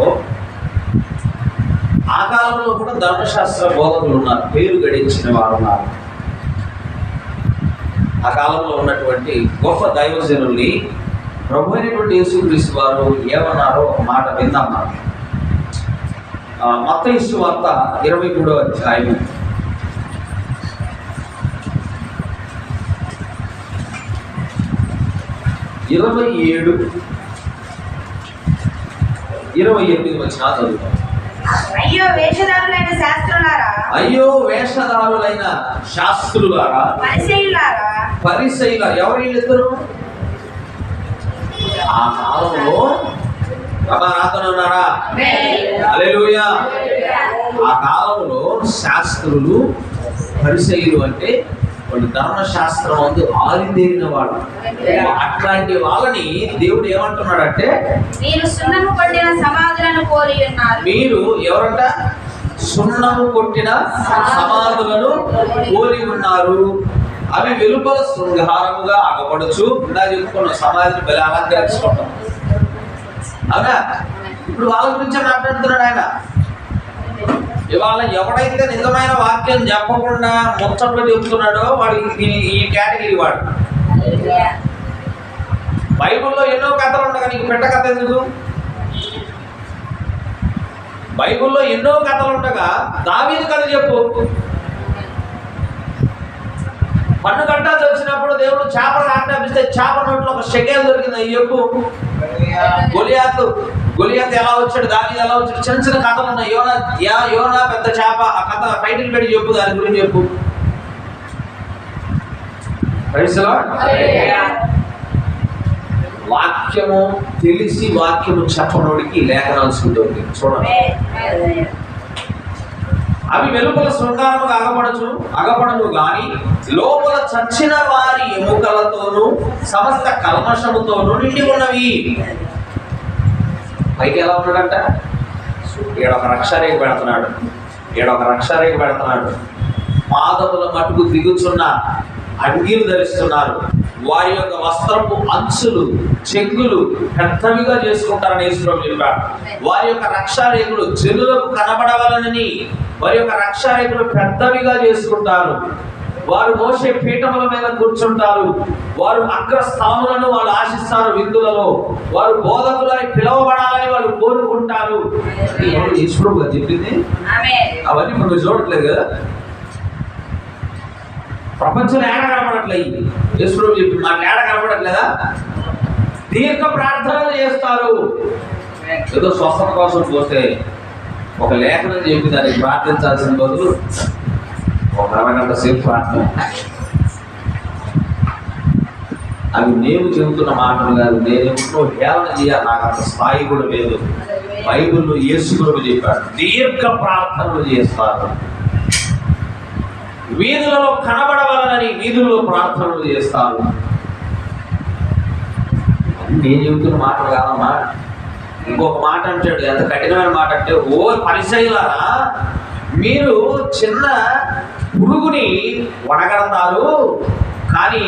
ఆ కాలంలో కూడా ధర్మశాస్త్ర బోధకులు ఉన్నారు, పేరు గడించిన వారు ఉన్నారు. ఆ కాలంలో ఉన్నటువంటి గొప్ప దైవజనుల్ని ప్రభు అయినటువంటి యేసుక్రీస్తు వారు ఏమన్నారో ఒక మాట విందాం. మత్తయి సువార్త 23వ అధ్యాయము 27-28 వచ్చిన చదువుతాం. అయ్యో వేషధారులైన శాస్త్రులారా, అయ్యో వేషధారులైన శాస్త్రులారా, పరిసయ్యులారా. పరిసయ్యుల ఎవరు వీళ్ళిద్దరు? ఆ కాలంలో నాతోనే ఉన్నారా? హల్లెలూయా. ఆ కాలంలో శాస్త్రులు, పరిసయ్యులు అంటే వాళ్ళు ధర్మశాస్త్రం అందు ఆరితేరిన వాళ్ళు. అట్లాంటి వాళ్ళని దేవుడు ఏమంటున్నాడంటే, మీరు సున్నము కొట్టిన సమాధులను పోలి ఉన్నారు. మీరు ఎవరంట? సున్నము కొట్టిన సమాధులను పోలి ఉన్నారు. అవి వెలుపల శృంగారముగా అగపడుచు. ఇందా చెప్పుకున్న సమాధిని బలి అలంకరించుకుంటాం, అవునా? ఇప్పుడు వాళ్ళ గురించి మాట్లాడుతున్నాడు ఆయన. ఇవాళ ఎవడైతే నిజమైన వాక్యం చెప్పకుండా ముచ్చట్లు చెబుతున్నాడో వాడు ఈ కేటగిరీ వాడు. బైబిల్లో ఎన్నో కథలు ఉండగా నీకు పెట్ట కథ ఎందుకు? బైబిల్లో ఎన్నో కథలు ఉండగా దావీదు కథ చెప్పు. పన్ను కట్టాల్సి వచ్చినప్పుడు దేవుడు చేపలు ఆజ్ఞాపిస్తే చేప నోట్లో ఒక షెకేల్ దొరికింది, అవి చెప్పు. గొలియాతు ఎలా వచ్చాడు, దావీదు ఎలా వచ్చాడు, చిన్న చిన్న కథలు ఉన్నాయి. యోనా పెద్ద చేప, ఆ కథ టైటిల్ పెట్టి చెప్పు, దాని గురించి చెప్పు. వాక్యము తెలిసి వాక్యము చెప్పనోడికి లేఖనాలు ఉంటుంది. చూడండి, అవి వెలుపల శృంగారము అగపడను గాని లోపల చచ్చిన వారి ఎముకలతోనూ సమస్త కల్మషముతోనూ నిండి ఉన్నవి. పైకి ఎలా ఉన్నాడంట? ఈడొక రక్షరేఖ పెడుతున్నాడు, పాదముల మటుకు దిగుచున్న అంగీలు ధరిస్తున్నారు, వారి యొక్క వస్త్రపు అంచులు చెంగులు పెద్దవిగా చేసుకుంటారని యేసుప్రభు చెప్పాడు. వారి యొక్క రక్షారేఖలు జనులకు కనబడవలనని వారి యొక్క రక్షారేఖలు పెద్దవిగా చేసుకుంటారు. వారు మోసే పీఠముల మీద కూర్చుంటారు. వారు అగ్రస్థాములను వాళ్ళు ఆశిస్తారు. విందులలో వారు బోధకులని పిలువబడాలని వాళ్ళు కోరుకుంటారు. యేసుప్రభు చెప్పింది అవన్నీ మనం చూడట్లేదు కదా, ప్రపంచంలో ఏడ కనపడట్లేదు. యేసుప్రభు చెప్పి మాకు ఏడ కనపడట్లేదా? దీర్ఘ ప్రార్థనలు చేస్తారు. ఏదో స్వస్థత కోసం పోతే ఒక లేఖనం చెప్పి దానికి ప్రార్థించాల్సిన బదులు ఒక 20 గంటల సేపు ప్రార్థన. అవి నేను చెబుతున్న మాటలు కాదు, నేను ఎప్పుడో హేళన చేయాలి, నాకు అంత స్థాయి కూడా లేదు. బైబిల్లో యేసుప్రభు చెప్పాడు, దీర్ఘ ప్రార్థనలు చేస్తారు. వీధులలో కనబడవాలని వీధుల్లో ప్రార్థనలు చేస్తారు. నేను చెబుతున్న మాటలు కాదమ్మా. ఇంకొక మాట అంటాడు, ఎంత కఠినమైన మాట అంటే, ఓ పరిసయ్యులారా, మీరు చిన్న పురుగుని వడగడతారు కానీ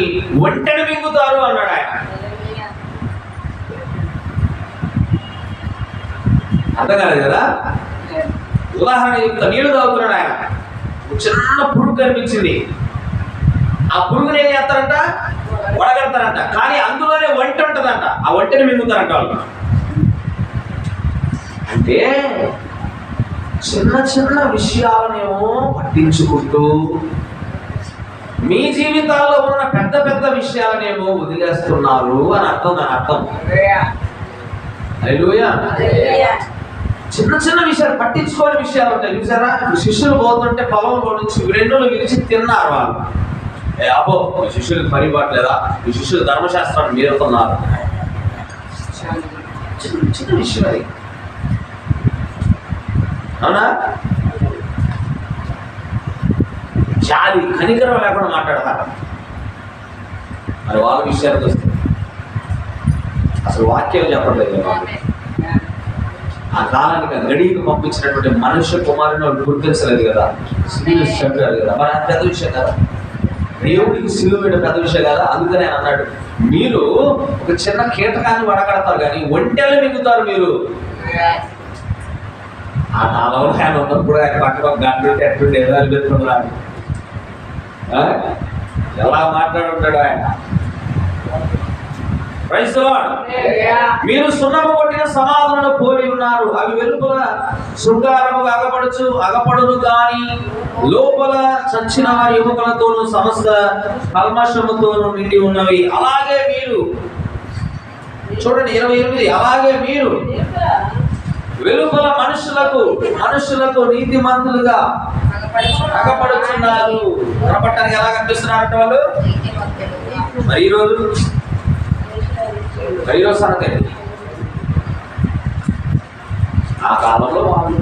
ఒంటెని మింగుతారు అన్నాడు ఆయన. అర్థం కాలేదు కదా? ఉదాహరణ చెప్తా, నీళ్లు తాగుతున్నాడు ఆయన, చిన్న పురుగు కనిపించింది. ఆ పురుగుని ఏం చేస్తారంట? వడగడతారంట, కానీ అందులోనే ఒంటె ఉంటుందంట, ఆ ఒంటెని మింగుతారంట వాళ్ళు. అంటే చిన్న చిన్న విషయాలనేమో పట్టించుకుంటూ మీ జీవితాల్లో ఉన్న పెద్ద పెద్ద విషయాలనేమో వదిలేస్తున్నారు అని అర్థం. దాని అర్థం హల్లెలూయా. చిన్న చిన్న విషయాలు పట్టించుకోని విషయాలు ఉంటాయి చూసారా? శిష్యులు పోతుంటే పొలంలో నుంచి రెండులు విరిచి తిన్నారు వాళ్ళు. అబ్బో ఈ శిష్యులకు పరిపాట్లేదా, ఈ శిష్యులు ధర్మశాస్త్రాన్ని మీరుతున్నారు. చిన్న విషయం అది, అవునా? జాలి కనికరం లేకుండా మాట్లాడతారు. మరి వాళ్ళ విషయాలకు వస్తే అసలు వాక్యం చెప్పట్లేదు. ఆ కాలానికి గడికి పంపించినటువంటి మనుష్య కుమారుని వాళ్ళు గుర్తించలేదు కదా, సిలువ చెప్పారు కదా. మరి అది పెద్ద విషయం కదా, దేవుడికి సిలువ వేయడం పెద్ద విషయం కదా. అందుకని ఆయన అన్నాడు, మీరు ఒక చిన్న కీటకాన్ని వడగడతారు కానీ ఒంటెలు మింగుతారు మీరు. ఆ కాలంలో ఆయన ఉన్నప్పుడు ఆయన పక్కన గంటలు ఎట్టుండే ఎదాలు పెట్టుకున్నారు. ఎలా మాట్లాడుంటాడు ఆయన. మీరు సున్నము కొట్టిన సమాధులను పోలి ఉన్నారు, అవి వెలుపల శృంగారము అగపడును కానీ లోపల చచ్చిన వారి ఎముకలతోనూ సమస్త కల్మషముతోనూ నిండి ఉన్నవి. అలాగే మీరు, చూడండి 28, అలాగే మీరు వెలుపల మనుషులకు నీతిమంతులుగా అగపడుతున్నారు. కనపడటానికి ఎలా కనిపిస్తున్నారంటే వాళ్ళు. మరి ఈరోజు సంగతి ఆ కాలంలో వాళ్ళు,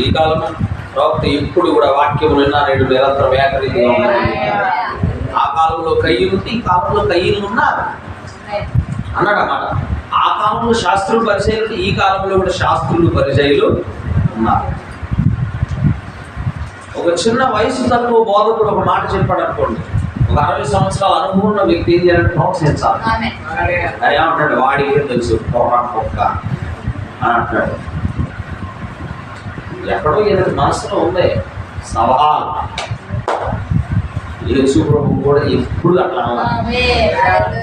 ఈ కాలంలో ప్రవక్త ఎప్పుడు కూడా వాక్యం విన్నా నేడు నిరంతరం వ్యాకరణంగా ఉన్నారు. ఆ కాలంలో కయ్యూలు, ఈ కాలంలో కయ్యూలు ఉన్నారు అన్నాడు అన్నమాట. ఆ కాలంలో శాస్త్రులు పరిచయులు, ఈ కాలంలో కూడా శాస్త్రులు పరిచయులు ఉన్నారు. ఒక చిన్న వయసు తక్కువ బోధకుడు ఒక మాట చెప్పాడు అనుకోండి, ఒక 60 సంవత్సరాల అనుభవం ఉన్న వ్యక్తి ఏం చేయాలంటే ప్రోత్సహించాలి. ఏమంటాడు, వాడికి తెలుసు కుక్క అని అంటాడు. ఎక్కడో ఏదైనా మనసులో ఉంది సవాల్. యేసు ప్రభు కూడా ఎప్పుడు అట్లా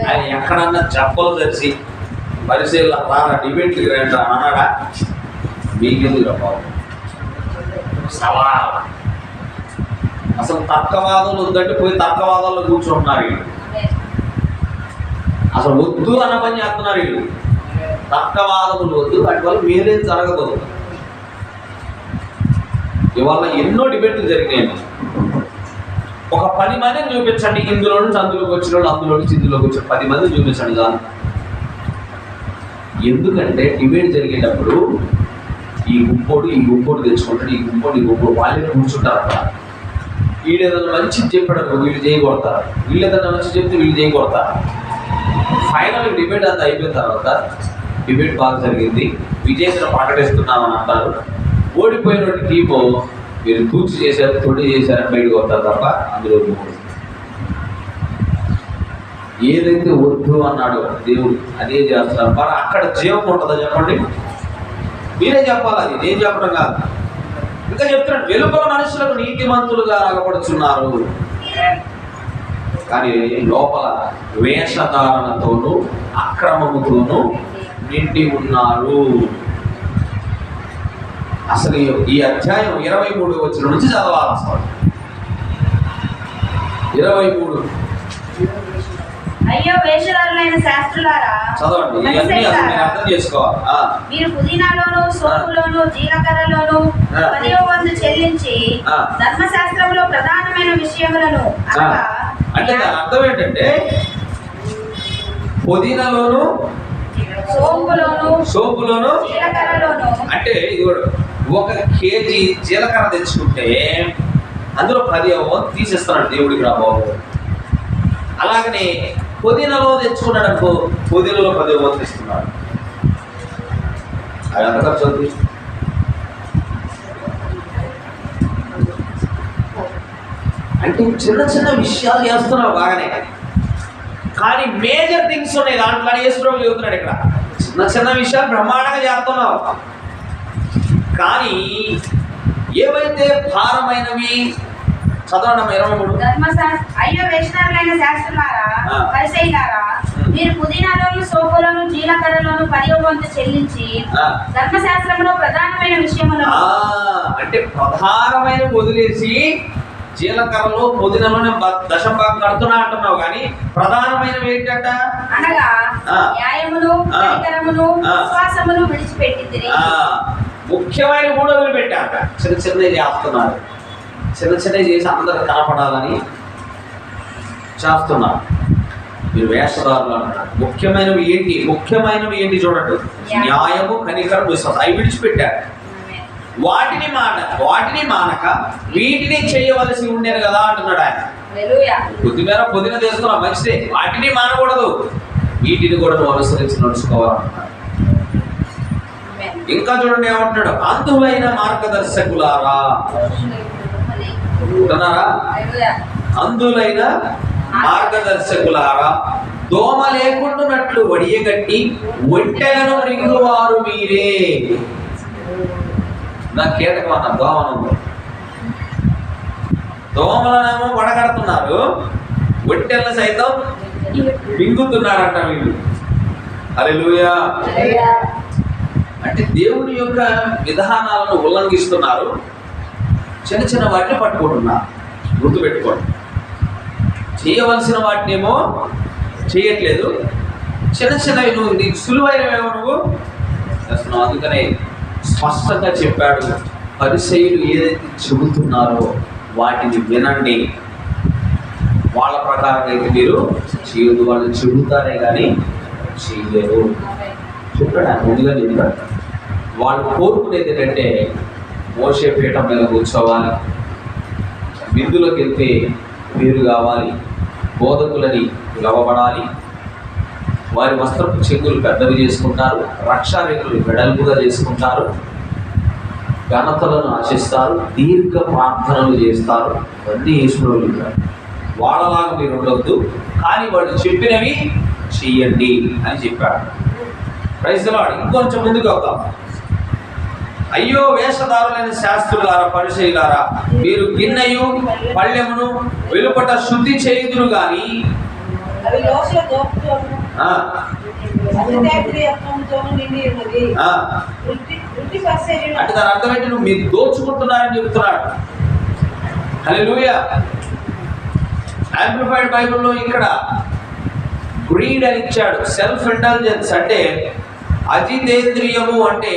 ఆయన ఎక్కడన్నా చెప్పలు తెచ్చి పరిశీలన రానా డిబేట్కి రండి అన్నాడా? మీకెందుకు బాబు సవాల్. అసలు తర్కవాదాలు వద్దంటే పోయి తర్కవాదాల్లో కూర్చుంటున్నారు వీళ్ళు. అసలు వద్దు అన్న పని చేస్తున్నారు వీళ్ళు. తర్కవాదములు వద్దు, వాటి వల్ల మీరేం జరగదు. ఇవాళ ఎన్నో డిబేట్లు జరిగినాయి. ఒక 10 మందిని చూపించండి, ఇందులో నుంచి అందులోకి వచ్చిన వాళ్ళు, అందులో నుంచి ఇందులోకి వచ్చిన 10 మందిని చూపించండి చాలు. ఎందుకంటే డిబేట్ జరిగేటప్పుడు ఈ గుంపోడు తెచ్చుకుంటాడు, ఈ గుంపోడు వాళ్ళే కూర్చుంటారు అక్కడ. వీళ్ళు ఏదైనా మంచి చెప్పాడు వీళ్ళు చేయకూడతారు, వీళ్ళు ఏదైనా మంచి చెప్తే వీళ్ళు చేయకూడతారు. ఫైనల్ డిబేట్ అంతా అయిపోయిన తర్వాత డిబేట్ బాగా జరిగింది, విజేతను ప్రకటిస్తున్నామని అంటారు. ఓడిపోయిన టీము మీరు తూచి చేశారు, తొడి చేశారని బయటకు వస్తారు తప్ప అందులో ఏదైతే వద్దు అన్నాడో దేవుడు అదే చేస్తారు. మరి అక్కడ జీవం ఉంటుందా చెప్పండి? మీరే చెప్పాలి, అది నేను చెప్పడం కాదు. ఇంకా చెప్తున్నాడు, వెలుపల మనుషులకు నీతిమంతులుగా రాగపడుతున్నారు, కానీ లోపల వేషధారణతోనూ అక్రమముతోనూ నిండి ఉన్నారు. అసలు ఈ అధ్యాయం 23 వచ్చిన నుంచి చదవాలి. అసలు 23 అయ్యో వేషధారులైన శాస్త్రులారా, చదవండి, ఇవన్నీ అసలు మీరు అర్థం చేసుకోవాలి. మీరు పుదీనాలోను, సోపులోను, జీలకర్రలోను 10వ వంతు చెల్లించి ధర్మశాస్త్రంలో ప్రధానమైన విషయములను అంటే దాని అర్థం ఏంటంటే పుదీనాలోను, సోపులోను, జీలకర్రలోను, అంటే ఇది కూడా 1 కేజీ జీలకర్ర తెచ్చుకుంటే అందులో 10వ వంతు తీసేస్తున్నాడు దేవుడికి రా బాబు. అలాగనే పుదీనాలో తెచ్చుకున్నాడు అనుకో, పుదీనాలో 10వ వంతు ఇస్తున్నాడు. అది ఎంత ఖర్చు అవుతుంది? అంటే చిన్న చిన్న విషయాలు చేస్తున్నావు బాగానే, కానీ మేజర్ థింగ్స్ ఉన్నాయి దాంట్లో. యేసుప్రభువు చెబుతున్నాడు ఇక్కడ, చిన్న చిన్న విషయాలు బ్రహ్మాండంగా చేస్తున్నావు, కానీ ఏవైతే భారమైనవి చదవడం 23. అయ్యో వేషధారులైన శాస్త్రులారా, పరిసయ్యులారా, మీరు పుదీనాలోను, సోపులోను, జీలకర్రలోను 10వ వంతు చెల్లించి ధర్మశాస్త్రంలో ప్రధానమైన విషయములను, అంటే ప్రధానమైన వదిలేసి జీలకర్రలో పుదీనాలోనే దశంభాగం కడుతున్నా అంటున్నావు, కానీ ప్రధానమైనవి ఏంటంట? అనగా న్యాయమును, కనికరమును, విశ్వాసమును విడిచిపెట్టింది. ముఖ్యమైన 3 వదిలిపెట్టాక చిన్న చిన్నవి చేస్తున్నారు, చిన్న చిన్నవి చేసి అందరు కనపడాలని చేస్తున్నారు. మీరు వేషధారులు అంటున్నారు. ముఖ్యమైనవి ఏంటి చూడండి, న్యాయము, కనికరం, విశ్వాసం. అవి విడిచిపెట్టారు. వాటిని మానక వీటిని చేయవలసి ఉండేది కదా అంటున్నాడు ఆయన. కొద్దిమేర పొద్దున తీసుకున్నా మంచిదే, వాటిని మానకూడదు, వీటిని కూడా నువ్వు అనుసరించి నడుచుకోవాలంటున్నాడు. ఇంకా చూడండి ఏమంటున్నాడు, అందులైన మార్గదర్శకులారా ఉంటున్నారా? అందులైన మార్గదర్శకులారా, దోమ లేకుండానట్లు వడియగట్టి ఒంటెలను రింగువారు మీరే. నా కీటకం అన్న దోమను, దోమలనేమో వడగడుతున్నారు, ఒంటెలను సైతం మింగుతున్నారంట వీళ్ళు. హల్లెలూయా. అంటే దేవుని యొక్క విధానాలను ఉల్లంఘిస్తున్నారు, చిన్న చిన్న వాటిని పట్టుకుంటున్నారు. గుర్తుపెట్టుకోండి, చేయవలసిన వాటినేమో చేయట్లేదు, చిన్న చిన్నవి నువ్వు నీకు సులువైనవేమో నువ్వు చేస్తున్నావు. అందుకనే స్పష్టంగా చెప్పాడు, పరిసయ్యులు ఏదైతే చెబుతున్నారో వాటిని వినండి, వాళ్ళ ప్రకారంగా అయితే మీరు చేయదు. వాళ్ళు చెబుతారే కానీ చేయలేరు. చెప్పాడు ముందుగా చెప్పాడు. వాళ్ళు కోరుకునేది ఏంటంటే మోషే పీఠం మీద కూర్చోవాలి, విందులోకి వెళ్తే పేరు కావాలి, బోధకులని పిలవబడాలి, వారి వస్త్రపు చెంగులు పెద్దవి చేసుకుంటారు, రక్షారేఖలు వెడల్పుగా చేసుకుంటారు, ఘనతలను ఆశిస్తారు, దీర్ఘ ప్రార్థనలు చేస్తారు. అన్నీ ఈశ్వరులు. వాళ్ళలాగా మీరు ఉండొద్దు, కానీ వాళ్ళు చెప్పినవి చెయ్యండి అని చెప్పాడు. Praise the lord. ఇంకొంచెం ముందుకు వద్దాం. అయ్యో వేషధారులైన శాస్త్రులారా, పరిసయ్యులారా, మీరు గిన్నెయు పళ్ళెమును వెలుపట శుద్ధి చేయుదురు గాని అంటే దాని అర్థం ఏంటి? నువ్వు మీరు దోచుకుంటున్నారని చెప్తున్నాడు. హల్లెలూయా. యాంప్లిఫైడ్ బైబిల్లో ఇక్కడ గ్రీడ్ అని ఇచ్చాడు. సెల్ఫ్ ఇంటెలిజెన్స్ అంటే అజితేంద్రియము అంటే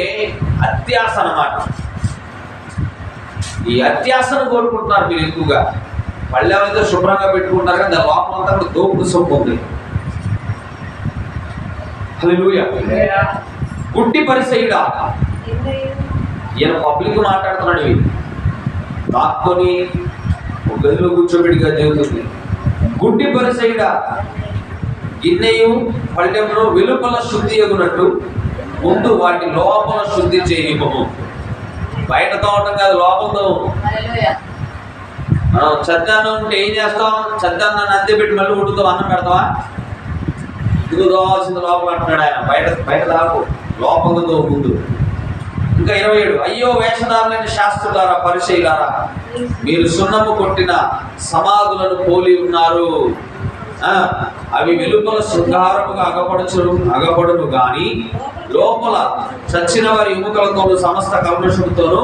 అత్యాస అన్నమాట. ఈ అత్యాసను కోరుకుంటున్నారు మీరు ఎక్కువగా. పళ్ళేమైతే శుభ్రంగా పెట్టుకుంటారు కానీ దాని లోపల అంతా కూడా దోపుడు సొమ్ము ఉంది. హల్లెలూయా. గుడ్డి పరిసయ్యుడా, ఈయన పబ్లిక్ మాట్లాడుతున్నాడు. ఇవి దాక్కొని ఒక గదిలో కూర్చోబెట్టిగా జరుగుతుంది. గుడ్డి పరిసయ్యుడా, గిన్నెయు పళ్ళెమును వెలుపల శుద్ధి ఎగునట్టు ముందు వాటి లోపల శుద్ధి చేయనివ్వము. బయట తోవటం కాదు, లోపలతో. మనం చద్దన్నం ఉంటే ఏం చేస్తాం? చద్దన్నాన్ని అంతే పెట్టి మళ్ళీ ఉడుతో అన్నం పెడతావా? ఇదిగో దోవాల్సింది లోపల అంటున్నాడు ఆయన. బయట దాకు, లోపలతో ముందు. ఇంకా 27, అయ్యో వేషధారులైన శాస్త్రులారా, పరిచయులారా, మీరు సున్నము కొట్టిన సమాధులను పోలి ఉన్నారు. అవి వెలుపల శృంగారముగా అగపడును గాని లోపల చచ్చిన వారి ఎముకలతోనూ సమస్త కల్మషముతోనూ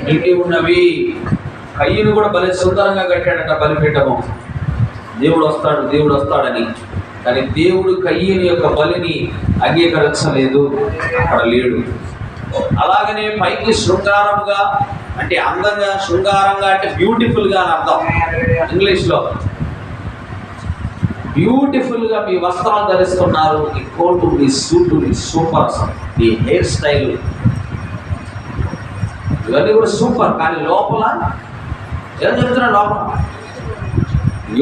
నిండి ఉన్నవి. కయ్యను కూడా బలి సుందరంగా కట్టాడట బలిపీఠము. దేవుడు వస్తాడని. కానీ దేవుడు కయ్యని యొక్క బలిని అంగీకరించలేదు, అక్కడ లేడు. అలాగనే పైకి శృంగారముగా అంటే అందంగా, శృంగారంగా అంటే బ్యూటిఫుల్గా అని అర్థం ఇంగ్లీష్లో. బ్యూటిఫుల్గా మీ వస్త్రాలు ధరిస్తున్నారు, మీ కోటు, మీ సూటు, మీ సూపర్, మీ హెయిర్ స్టైల్, ఇవన్నీ కూడా సూపర్. కానీ లోపల ఏం చెప్తున్నా? లోపల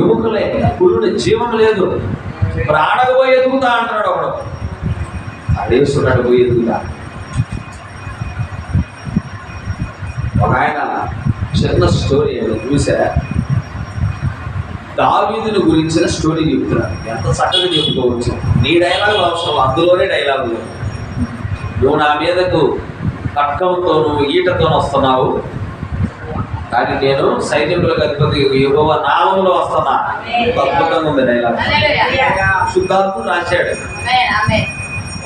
ఎముకలే, పుల్లుని జీవం లేదు. ప్రాణకు పోయి ఎదుగుతా అంటున్నాడు ఒకడు. అడేస్తున్నాడు పోయి ఎదుగుతా. ఒక ఆయన చిన్న స్టోరీ చూసా, దావీదుని గురించిన స్టోరీ చెప్తున్నాడు. ఎంత చక్కగా చెప్పుకోవచ్చు. నీ డైలాగులు అవసరం, అందులోనే డైలాగులు. నువ్వు నా మీదకు ఖడ్గంతోనూ ఈటతోనూ వస్తున్నావు, కానీ నేను సైన్యములకు అధిపతి యెహోవా నామములో వస్తున్నా. అద్భుతంగా ఉంది డైలాగ్. శుద్ధాత్ముడు రాశాడు.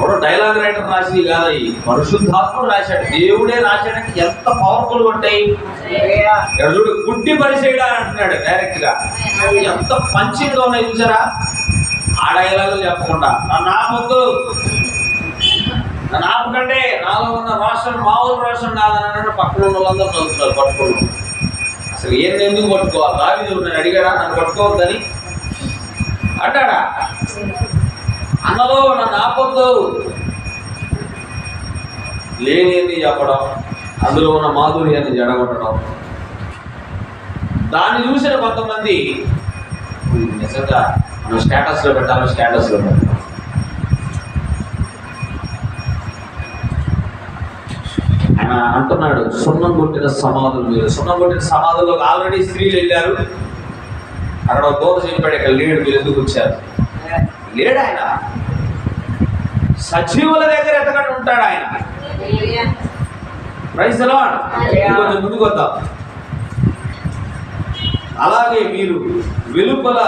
ఎవడో డైలాగ్ రైటర్ రాసింది కాదు, ఈ పరిశుద్ధాత్ముడు రాశాడు. దేవుడే రాశాడంటే ఎంత పవర్ఫుల్ ఉంటాయి. చూడు, గుడ్డి పరిచయుడా అంటున్నాడు డైరెక్ట్ గా. ఎంత పంచింగ్గా ఉన్నాయి చూసారా? ఆ డైలాగులు చెప్పకుండా నన్ను ఆపకంటే, నాలో ఉన్న రోషన్ మామూలు రోషన్ కాదని పక్కన ఉన్న వాళ్ళందరూ చదువుతున్నారు పట్టుకోవడం. అసలు ఏం ఎందుకు పట్టుకోవాలి? దావీదు నేను అడిగాడా నన్ను పట్టుకోవద్దని? అంటాడా? అన్నలో నన్ను ఆపొద్దు లేని చెప్పడం, అందులో ఉన్న మాధుర్యాన్ని జడగొట్టడం. దాన్ని చూసిన కొంతమంది నిజంగా మనం స్టేటస్లో పెట్టాలి, స్టేటస్లో పెట్టాలి. ఆయన అంటున్నాడు, సున్నం కొట్టిన సమాధులు మీరు. సున్నం కొట్టిన సమాధుల్లో ఆల్రెడీ స్త్రీలు వెళ్ళారు. అక్కడ దూత చెప్పాడు, ఇక్కడ లేడు, మీరు ఎందుకు వచ్చారు? లేడు ఆయన. సజీవుల దగ్గర ఎంతకంటే ఉంటాడు ఆయన. Praise the lord. కొంచెం ముందుకు వద్దాం. అలాగే మీరు వెలుపల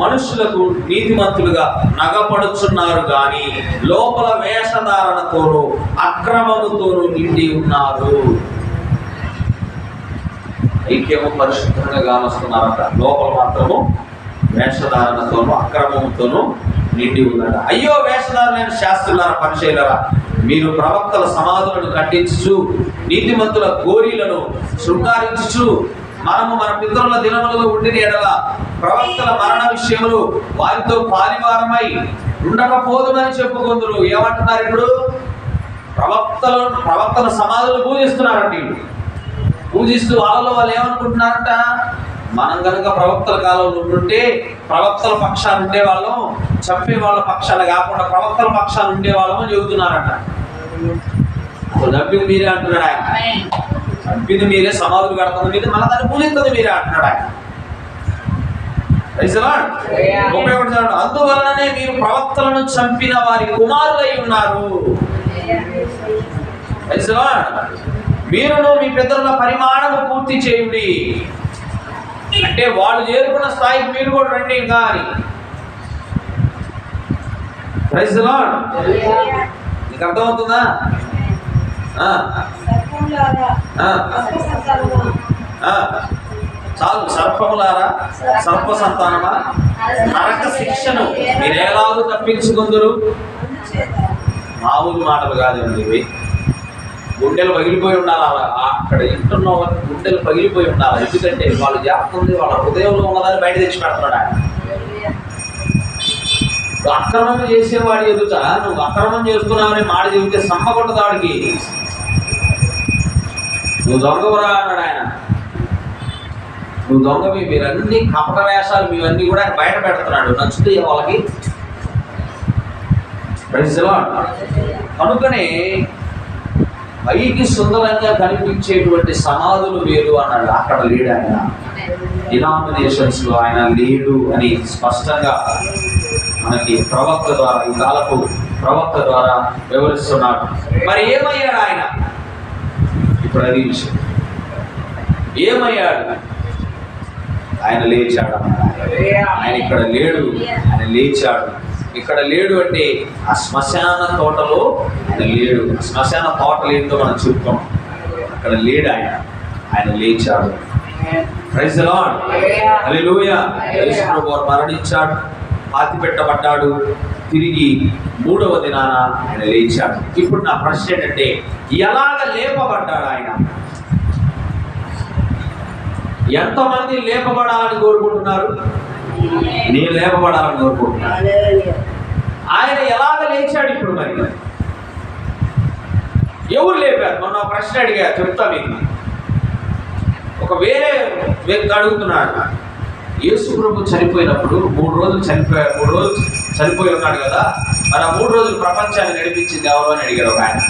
మనుషులకు నీతిమంతులుగా నగపడుచున్నారు కానీ లోపల వేషధారణతోనూ అక్రమముతోనూ నిండి ఉన్నారు. ఐక్యము పరిశుద్ధంగా కానొస్తున్నారట, లోపల మాత్రము వేషధారణతోనూ అక్రమముతోనూ నిండి ఉన్నాడు. అయ్యో వేషధారులైన శాస్త్రులారా, పరిచయులారా, మీరు ప్రవక్తల సమాధులను కట్టించుచు నీతిమంతుల గోరీలను శృంగారించుచు మనము మన పితరుల దినములలో ఉండిన ఎడల ప్రవక్తల మరణ విషయములు వారితో పాలివారమై ఉండకపోదుమని చెప్పుకుందరు. ఏమంటున్నారు ఇప్పుడు? ప్రవక్తల సమాధులు పూజిస్తున్నారండి. పూజిస్తూ వాళ్ళలో వాళ్ళు ఏమనుకుంటున్నారంట? మనం కనుక ప్రవక్తల కాలంలో ఉంటుంటే ప్రవక్తల పక్షాలు ఉండేవాళ్ళం, చంపే వాళ్ళ పక్షాలు కాకుండా ప్రవక్తల పక్షాలు ఉండేవాళ్ళం అని చెబుతున్నారట. చంపింది మీరే అంటున్నాడు ఆయన. చంపింది మీరే, సమాధులు కడుతుంది మీరే, మన దాన్ని పూజిస్తుంది మీరే అంటున్నాడు ఆయన. అందువలననే మీరు ప్రవక్తలను చంపిన వారి కుమారులై ఉన్నారు. మీరును మీ పితరుల పరిమాణము పూర్తి చేయండి. అంటే వాళ్ళు చేరుకున్న స్థాయికి మీరు కూడా రండి ఇంకా అని. Praise the lord. నీకు అర్థమవుతుందా? చాలు. సర్పములారా, సర్ప సంతానమా, నరక శిక్షను మీరు ఎలాగూ తప్పించుకుందరు. మామూలు మాటలు కాదండి ఇవి. గుండెలు పగిలిపోయి ఉండాలి. అలా అక్కడ ఇంటున్న వాళ్ళకి గుండెలు పగిలిపోయి ఉండాలి. ఎందుకంటే వాళ్ళు జాగ్రత్త వాళ్ళ హృదయంలో ఉన్నదాన్ని బయట తెచ్చి పెడుతున్నాడు ఆయన. అక్రమం చేసేవాడి ఎదుట నువ్వు అక్రమం చేస్తున్నావని మాట చెబితే సమ్మకొట్టదు వాడికి. నువ్వు దొంగవరా అన్నాడు ఆయన. నువ్వు దొంగవి, మీరన్నీ కపట వేషాలు మీవన్నీ కూడా ఆయన బయట పెడుతున్నాడు. నచ్చుతాయి వాళ్ళకి. కనుకనే పైకి సుందరంగా కనిపించేటువంటి సమాధులు వేరు అన్నాడు. అక్కడ లేడు ఆయన. డినామినేషన్స్ లో ఆయన లేడు అని స్పష్టంగా మనకి ప్రవక్త ద్వారా, ఈ కాలపు ప్రవక్త ద్వారా వివరిస్తున్నాడు. మరి ఏమయ్యాడు ఆయన? ఇప్పుడు అది విషయం. ఏమయ్యాడు? ఆయన లేచాడు. ఆయన ఇక్కడ లేడు, ఆయన లేచాడు. ఇక్కడ లేడు అంటే ఆ శ్మశాన తోటలో ఆయన లేడు. శ్మశాన తోటలు ఏంటో మనం చెప్పుకోం. అక్కడ లేడు ఆయన, ఆయన లేచాడు. ప్రైజ్ ది లార్డ్, హల్లెలూయా. యేసు ప్రభువు మరణించాడు, పాతి పెట్టబడ్డాడు, తిరిగి 3వ దినాన ఆయన లేచాడు. ఇప్పుడు నా ప్రశ్న ఏంటంటే, ఎలాగ లేపబడ్డాడు ఆయన? ఎంతమంది లేపబడాలని కోరుకుంటున్నారు? నేను లేపబడాలని కోరుకుంటున్నాను. ఆయన ఎలాగ లేచాడు ఇప్పుడు? మరి ఎవరు లేపారు? మొన్న ప్రశ్న అడిగా, చెప్తా మీకు. ఒక వేరే వ్యక్తి అడుగుతున్నాడు. యేసు ప్రభు చనిపోయినప్పుడు 3 రోజులు చనిపోయి ఉన్నాడు కదా, మరి ఆ 3 రోజులు ప్రపంచాన్ని నడిపించింది ఎవరు అని అడిగారు ఒక ఆయన.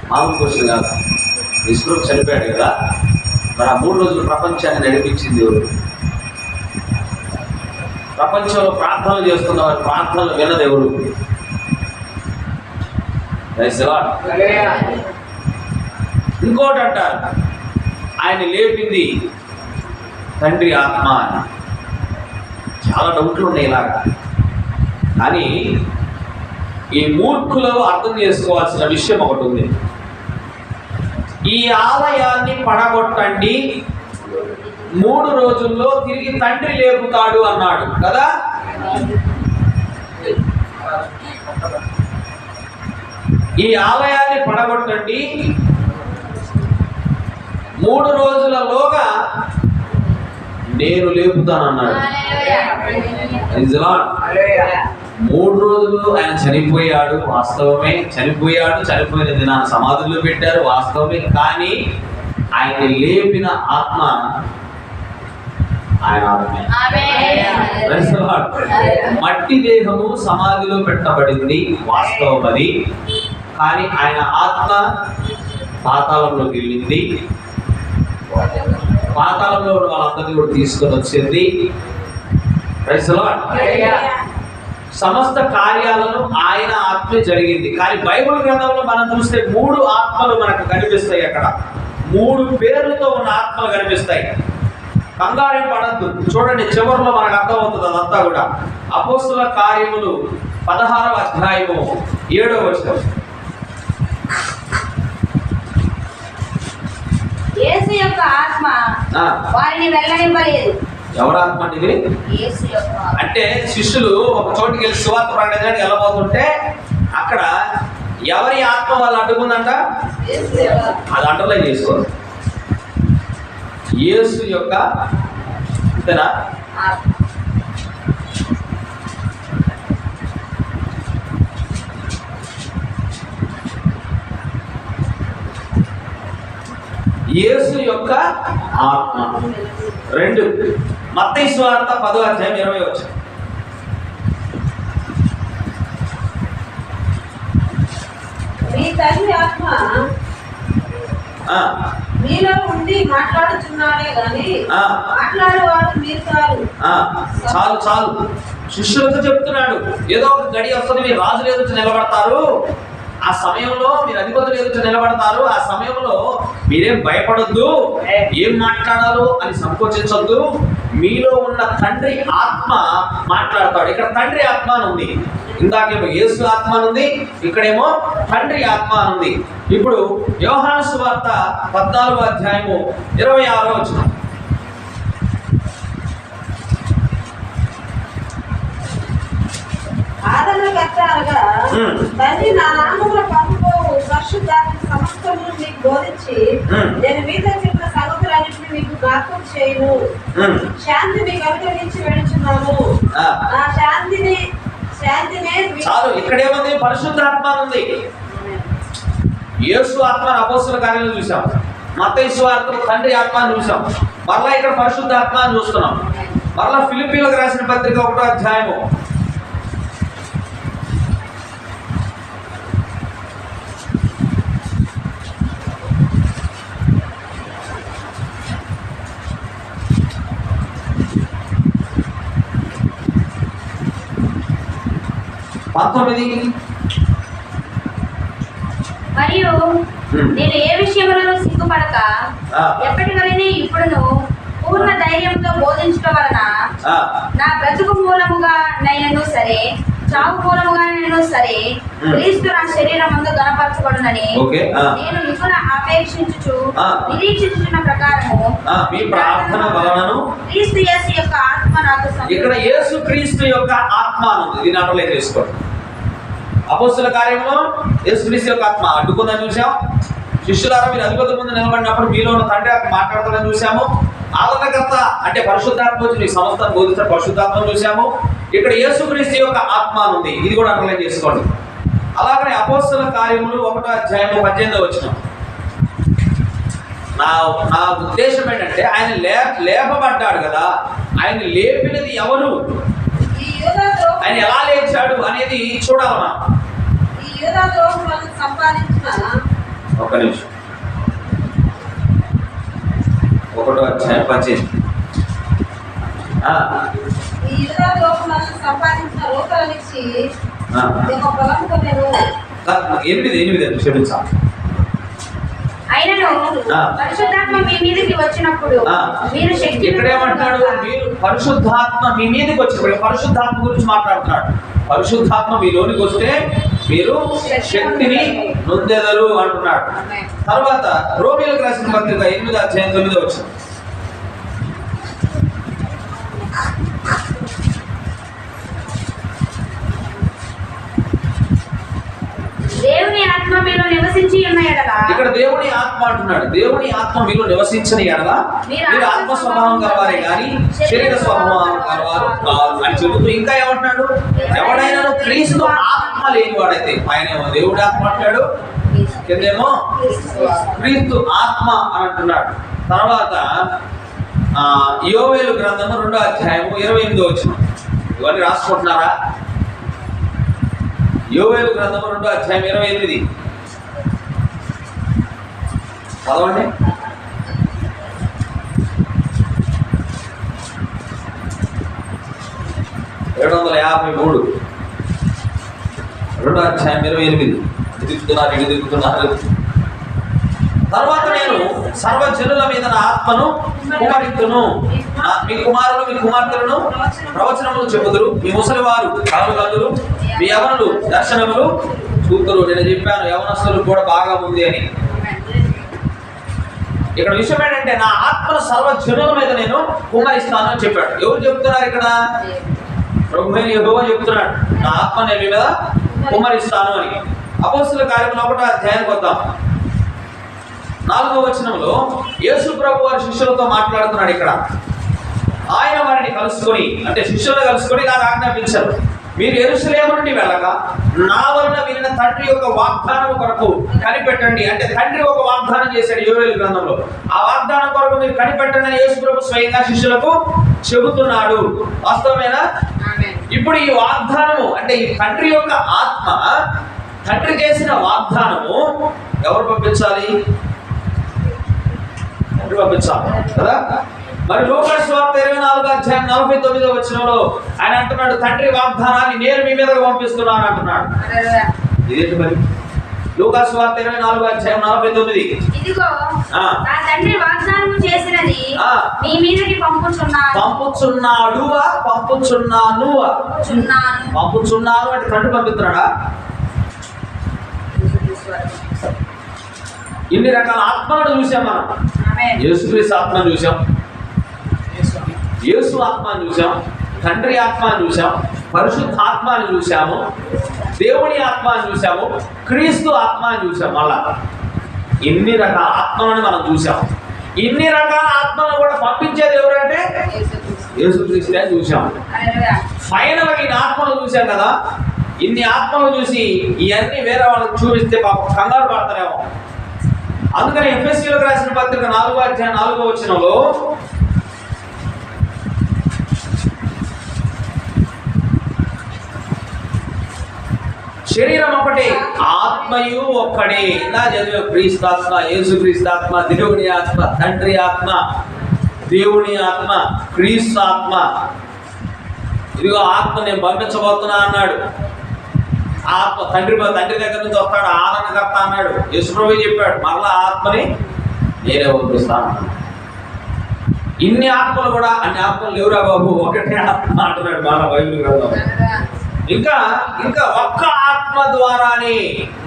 మామూలు క్వశ్చన్ కాదు. యేసు ప్రభు చనిపోయాడు కదా, మరి ఆ 3 రోజులు ప్రపంచాన్ని నడిపించింది ఎవరు? ప్రపంచంలో ప్రార్థనలు చేస్తున్న వారి ప్రార్థనలు విన్నది ఎవరు? ఇంకోటి అంటారు, ఆయన లేపింది తండ్రి ఆత్మ అని. చాలా డౌట్లు ఉన్నాయి ఇలాగా. కానీ ఈ మూర్ఖులు అర్థం చేసుకోవాల్సిన విషయం ఒకటి ఉంది. ఈ ఆలయాన్ని పడగొట్టండి, 3 రోజుల్లో తిరిగి తండ్రి లేపుతాడు అన్నాడు కదా. ఈ ఆలయాన్ని పడగొట్టండి, 3 రోజులలోగా నేను లేపుతానన్నాడు. 3 రోజులు ఆయన చనిపోయాడు, వాస్తవమే. చనిపోయిన దినాన్ని సమాధుల్లో పెట్టారు, వాస్తవమే. కానీ ఆయన లేపిన ఆత్మ ఆయన ఆత్మే. మట్టి దేహము సమాధిలో పెట్టబడింది, వాస్తవం అది. కానీ ఆయన ఆత్మ పాతాళంలోకి వెళ్ళింది. పాతాళంలో ఉన్న వాళ్ళందరినీ కూడా తీసుకొని వచ్చింది. సమస్త కార్యాలను ఆయన ఆత్మే జరిగింది. కానీ బైబిల్ గ్రంథంలో మనం చూస్తే 3 ఆత్మలు మనకు కనిపిస్తాయి. అక్కడ 3 పేర్లతో ఉన్న ఆత్మలు కనిపిస్తాయి. కంగారేం పడద్దు, చూడండి, చివరిలో మనకు అర్థమవుతుంది అదంతా కూడా. అపోస్తుల కార్యములు 16వ అధ్యాయము 7వ వచనం. యేసు యొక్క ఆత్మ వారిని వెళ్ళనివ్వలేదు. ఎవరు ఆత్మ అండి ఇది? యేసు యొక్క. అంటే శిష్యులు ఒక చోటుకి వెళ్ళి సువార్త ప్రకటించడానికి వెళ్ళబోతుంటే అక్కడ ఎవరి ఆత్మ వాళ్ళు అడ్డుకుందంట? అది అండర్లైన్ చేసుకోవాలి. యేసు యొక్క, అంతేనా? యేసు యొక్క ఆత్మ. 2 మత్తయి సువార్త 10వ అధ్యాయం 20వ వచనం. మీ తండ్రి ఆత్మ మీలో ఉండి మాట్లాడుచున్నాడే గాని మాట్లాడేవాడు మీరు కాదు. చాలు శిష్యులతో చెప్తున్నాడు, ఏదో ఒక గడి వస్తుంది, మీరు రాజులు ఎదుట నిలబడతారు, ఆ సమయంలో మీరు అధిపతులు ఎదుట నిలబడతారు, ఆ సమయంలో మీరేం భయపడొద్దు, ఏం మాట్లాడాలో అని సంకోచించొద్దు, మీలో ఉన్న తండ్రి ఆత్మ మాట్లాడతాడు. ఇక్కడ తండ్రి ఆత్మ అని ఉంది, ఇందాకేమో యేసు ఆత్మ అని ఉంది, ఇక్కడేమో తండ్రి ఆత్మ అని ఉంది. ఇప్పుడు యోహాను సువార్త 14వ అధ్యాయము 26వ వచనం. ఆదరణ ఎట్లా తండ్రి నా నామములో పంపుకోవు పరిశుద్ధాత్మ సమస్తమును మీకు బోధించి నేను మీతో చెప్పిన సంగతులన్నింటినీ మీకు జ్ఞాపకం చేయను. శాంతి మీకు అనుగ్రహించి వెళుచున్నాను. నా శాంతినే చాలు. ఇక్కడేముంది? పరిశుద్ధాత్మ ఉంది. యేసు ఆత్మను అపోస్తల కార్యాలను చూసాం, మత్తయి సువార్తలో తండ్రి ఆత్మను చూసాం, మరలా ఇక్కడ పరిశుద్ధాత్మను చూస్తున్నాం. మరలా ఫిలిప్పీలకు రాసిన పత్రిక 1వ అధ్యాయము 19. మరియు నేను ఏ విషయంలో సిగ్గుపడక ఎప్పటి వరకు ఇప్పుడును పూర్ణ ధైర్యంతో బోధించడం వలన నా బ్రతుకు మూలముగా నైనను సరే, చావు మూలముగా నైనను సరే, క్రీస్తు నా శరీరం ముందు గణపరచబడునని నేను మిగుల అపేక్షించుచు నిరీక్షించున్న ప్రకారము మీ ప్రార్థన వలనను క్రీస్తు యేసు యొక్క ఆత్మ నాకు ఇక్కడ యేసు క్రీస్తు యొక్క ఆత్మ ఉంది. దీని అర్థం చేసుకోండి. అపోస్తల కార్యంలో యేసు క్రీస్తు యొక్క ఆత్మ అడ్డుకుందని చూసాం. శిష్యులారా మీరు అధిపతుల ముందు నిలబడినప్పుడు మీలో ఉన్న తండ్రి మాట్లాడతారని చూసాము. ఆదరణకర్త అంటే పరిశుద్ధాత్మ వచ్చి నీకు సమస్తాన్ని బోధించిన పరిశుద్ధాత్మను చూసాము. ఇక్కడ యేసుక్రీస్తు యొక్క ఆత్మ ఉంది. ఇది కూడా అండర్లైన్ చేసుకోండి. అలాగనే అపోస్తల కార్యములు 1వ అధ్యాయం 18వ వచనం. నా ఉద్దేశం ఏంటంటే ఆయన లేపబడ్డాడు కదా, ఆయన లేపినది ఎవరు, ఆయన ఎలా లేచాడు అనేది చూడాలి మనం. ఒక్క నిమిషం. 1వ అధ్యాయం 18. క్షమించాలి. అయినను పరిశుద్ధాత్మ మీ మీదకి వచ్చినప్పుడు మీరు శక్తి. ఇక్కడేమంటాడు? మీరు పరిశుద్ధాత్మ మీ మీదకి వచ్చినప్పుడు, పరిశుద్ధాత్మ గురించి మాట్లాడుతున్నాడు. పరిశుద్ధాత్మ మీలోనికి వస్తే మీరు శక్తిని నొందెదరు అంటున్నాడు. తర్వాత రోమీయులకు రాసిన పత్రిక 8వ అధ్యాయం 9వ వచనం. దేవుని ఆత్మ మీలో నివసించి ఉన్న ఎడల, ఇక్కడ దేవుని ఆత్మ అంటున్నాడు. దేవుని ఆత్మ మీలో నివసించిన ఎడల మీరు ఆత్మ స్వభావం గలవారే కానీ శరీర స్వభావం గలవారు కాదు అని చెబుతూ ఇంకా ఏమంటున్నాడు? ఎవడైనా క్రీస్తు ఆత్మ లేనివాడైతే, ఆయన దేవుడి ఆత్మ అంటాడు, కిందేమో క్రీస్తు ఆత్మ అని అంటున్నాడు. తర్వాత యోవేలు గ్రంథము 2వ అధ్యాయము 28వ వచనం. ఇవన్నీ రాసుకుంటున్నారా? యోవేలు గ్రంథము 2వ అధ్యాయం 28. చదవండి. $753 2వ అధ్యాయం 28. దిగుతున్నారు. తర్వాత నేను సర్వజనుల మీద నా ఆత్మను కుమరింతును, మీ కుమారులు మీ కుమార్తెలను ప్రవచనములు చెబుదురు, మీ ముసలివారు కలలుగందురు, మీ యవనులు దర్శనములు చూతురు. నేను చెప్పాను యవనస్తులు కూడా బాగా ఉంది అని. ఇక్కడ విషయం ఏంటంటే నా ఆత్మను సర్వజనుల మీద నేను కుమరిస్తాను అని చెప్పాడు. ఎవరు చెప్తున్నారు ఇక్కడ? ప్రభువైన యెహోవా చెప్తున్నాడు, నా ఆత్మ నేను మీ మీద కుమరిస్తాను అని. అపోస్తల కార్యములు 1వ అధ్యాయానికి వద్దాం. 4వ వచనంలో యేసు ప్రభు వారి శిష్యులతో మాట్లాడుతున్నాడు. ఇక్కడ ఆయన వారిని కలుసుకొని, అంటే శిష్యులను కలుసుకొని నాకు ఆజ్ఞాపించారు, మీరు యెరూషలేము నుండి వెళ్ళక నా వలన వినిన తండ్రి యొక్క వాగ్దానం కొరకు కనిపెట్టండి. అంటే తండ్రి ఒక వాగ్దానం చేశాడు యోవేలు గ్రంథంలో. ఆ వాగ్దానం కొరకు మీరు కనిపెట్టండి అని యేసు ప్రభు స్వయంగా శిష్యులకు చెబుతున్నాడు. వాస్తవమేనా? ఇప్పుడు ఈ వాగ్దానము అంటే ఈ తండ్రి యొక్క ఆత్మ, తండ్రి చేసిన వాగ్దానము ఎవరు పంపించాలి? తండ్రి పంపించాలి కదా. మరి లూకాసు సువార్త 24వ అధ్యాయం 49వ వచనంలో ఆయన అంటున్నాడు, తండ్రి వాగ్దానాన్ని నేను మీ మీదకు పంపిస్తున్నాను అంటున్నాడు. ఇదేంటి మరి? లూకాసు సువార్త 24వ అధ్యాయం 49. ఇదిగో నా తండ్రి వాగ్దానం చేసినది మీ మీదకి పంపుచున్నాను. పంపుచున్నాడు, పంపుచున్నాను, పంపుచున్నాను అంటే తండ్రి పంపిస్తున్నాడా? ఇన్ని రకాల ఆత్మలను చూసాం మనం. యేసుక్రీస్తు ఆత్మను చూసాం, యేసు ఆత్మను చూసాం, తండ్రి ఆత్మను చూసాం, పరిశుద్ధాత్మ అని చూసాము, దేవుని ఆత్మ అని చూసాము, క్రీస్తు ఆత్మ అని చూసాము. మళ్ళా ఇన్ని రకాల ఆత్మలను మనం చూసాము. ఇన్ని రకాల ఆత్మలను కూడా పంపించేది ఎవరంటే యేసుక్రీస్తు అని చూసాము. ఫైనల్ ఈ ఆత్మలు చూసాం కదా. ఇన్ని ఆత్మలు చూసి ఇవన్నీ వేరే వాళ్ళకి చూపిస్తే పాపం కంగారు పడతారేమో. అందుకని ఎఫెసీయులకు రాసిన పత్రిక 4వ అధ్యాయం 4వ వచనంలో శరీరం ఒకటే, ఆత్మయు ఒక్కడే. ఇలా చదివే క్రీస్తాత్మ, యేసుక్రీస్తాత్మ, దేవుని ఆత్మ, తండ్రి ఆత్మ, దేవుని ఆత్మ, క్రీస్తు ఆత్మ. ఇదిగో ఆత్మ నేను పంపించబోతున్నా అన్నాడు. ఆత్మ తండ్రి దగ్గర నుంచి వస్తాడు, ఆదరణకర్త అన్నాడు. యేసుప్రభువు చెప్పాడు మరలా ఆత్మని నేనే పంపిస్తాను. ఇన్ని ఆత్మలు కూడా అన్ని ఆత్మలు లేవురా బాబు, ఒకటే ఆత్మ అంటున్నాడు మన బైబిల్ గ్రంథం. ఇంకా ఒక్క ఆత్మ ద్వారానే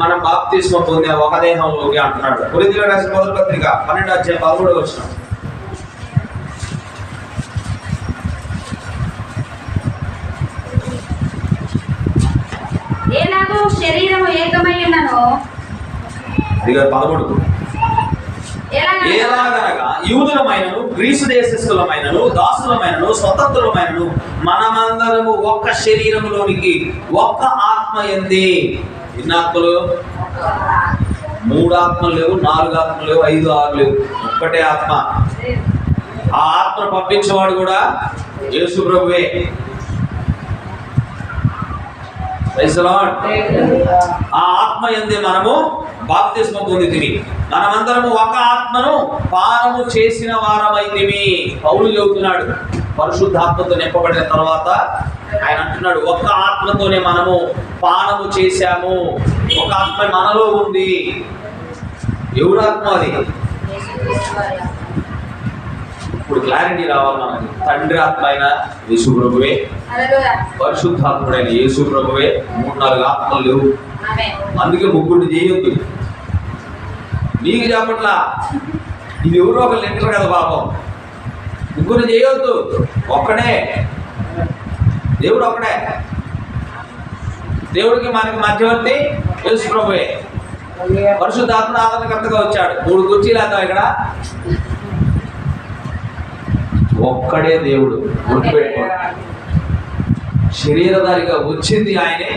మనం బాప్తిస్మం పొందే ఒక దేహంలోకి అంటున్నాడు. కొరింథీయులకు రాసిన మొదటి పత్రిక 12వ అధ్యాయం 13వ వచనం. ఎలాగో శరీరము ఏకమై ఉన్నను, అది 13. ఎలాగనగా యూదులమైనను, గ్రీసు దేశస్థులమైనను, దాసులమైనను, స్వతంత్రులమైనను మనమందరము ఒక్క శరీరములోనికి ఒక్క ఆత్మ ఎందే. ఎన్ని ఆత్మలు? 3 ఆత్మలు లేవు, 4 ఆత్మలు లేవు, 5, 6 లేవు, ఒక్కటే ఆత్మ. ఆ ఆత్మను పంపించేవాడు కూడా యేసు ప్రభువే. ఆ ఆత్మ ఎందే మనము బాప్తిస్మం పొందితిమి, మనమందరము ఒక ఆత్మను పానము చేసిన వారమైతిమి. పౌలు చెబుతున్నాడు. పరిశుద్ధాత్మతో నింపబడిన తర్వాత ఆయన అంటున్నాడు ఒక్క ఆత్మతోనే మనము పానము చేశాము. ఒక ఆత్మ మనలో ఉంది. ఎవరాత్మ అది? ఇప్పుడు క్లారిటీ రావాలి మనకి. తండ్రి ఆత్మ అయిన యేసు ప్రభువే, పరిశుద్ధాత్ముడైన యేసు ప్రభువే. 3-4 ఆత్మలు లేవు. అందుకే ముగ్గురిని చేయొద్దు. నీకు చెప్పట్లా, ఇది ఎవరో ఒకరు లెక్కరు కదా పాపం. ముగ్గురిని చేయొద్దు, ఒక్కడే దేవుడు. ఒక్కడే దేవుడికి మనకి మధ్యవర్తి యేసు ప్రభువే. పరిశుద్ధాత్మ ఆదరణకర్తగా వచ్చాడు. 3 కుర్చీలు వేద్దాం ఇక్కడ. ఒక్కడే దేవుడు. గుర్తుపెట్టుకోండి. శరీరధారిగా వచ్చింది ఆయనే,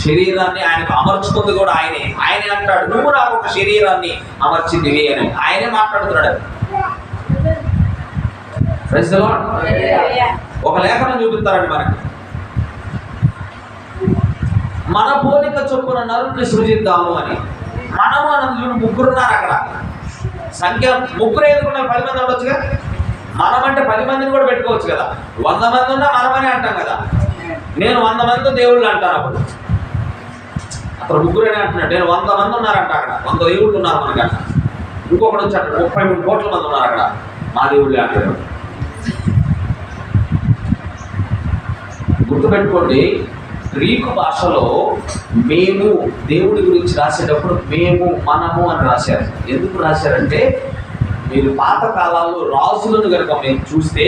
శరీరాన్ని ఆయనకు అమర్చుకుంది కూడా ఆయనే. ఆయనే అంటాడు నువ్వు నాకు ఒక శరీరాన్ని అమర్చిందివి అని. ఆయనే మాట్లాడుతున్నాడు. ఒక లేఖనం చూపిస్తారండి మనకి. మన పోలిక చొప్పున నరుని సృజిద్దాము అని. మనము అన్నది చూడు, 3 ఉన్నారు అక్కడ. సంఖ్య 3 ఎందుకున్నారు? 10 మంది ఉండొచ్చుగా. మనం అంటే 10 మందిని కూడా పెట్టుకోవచ్చు కదా. 100 మంది ఉన్నా మనమని అంటాం కదా. నేను 100 మంది దేవుళ్ళు అంటాను. అప్పుడు 3 అంటున్నాడు. నేను 100 మంది ఉన్నారంట అక్కడ. 100 దేవుళ్ళు ఉన్నారు మనకంట. ఇంకొకటి వచ్చి అక్కడ 33 కోట్ల మంది ఉన్నారు అక్కడ. మా దేవుళ్ళే అంటారు. గుర్తుపెట్టుకోండి, గ్రీకు భాషలో మేము దేవుడి గురించి రాసేటప్పుడు మేము, మనము అని రాశారు. ఎందుకు రాశారంటే మీరు పాత కాలాల్లో రాజులను కనుక మేము చూస్తే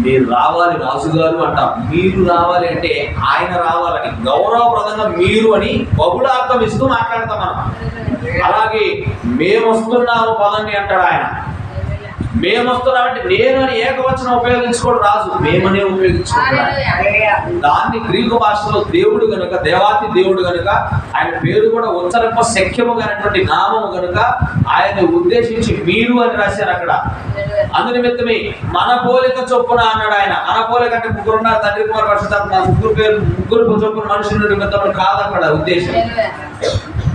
మీరు రావాలి రాజుగారు అంటాం. మీరు రావాలి అంటే ఆయన రావాలని, గౌరవప్రదంగా మీరు అని బహుళార్థం ఇస్తూ మాట్లాడతాం మనం. అలాగే మేము వస్తున్నాము పదండి అంటాడు ఆయన. మేము వస్తున్నామంటే నేను అని ఏకవచనం ఉపయోగించుకోడు రాజు, మేమనే ఉపయోగించుకుంటాడు. దాన్ని గ్రీకు భాషలో దేవుడు గనుక, దేవాతి దేవుడు గనుక, ఆయన పేరు కూడా ఉచ్చరింప శక్యముగానటువంటి నామము గనుక ఆయన ఉద్దేశించి మీరు అని రాశారు అక్కడ. అందునిమిత్తమే మన పోలిక చొప్పున అన్నాడు ఆయన. మన పోలిక అంటే 3 ఉన్నారు, తండ్రి కుమార్ పరిశుద్ధాత్మ. 3 చొప్పున మనుషులు నిమిత్తమని కాదు అక్కడ ఉద్దేశం.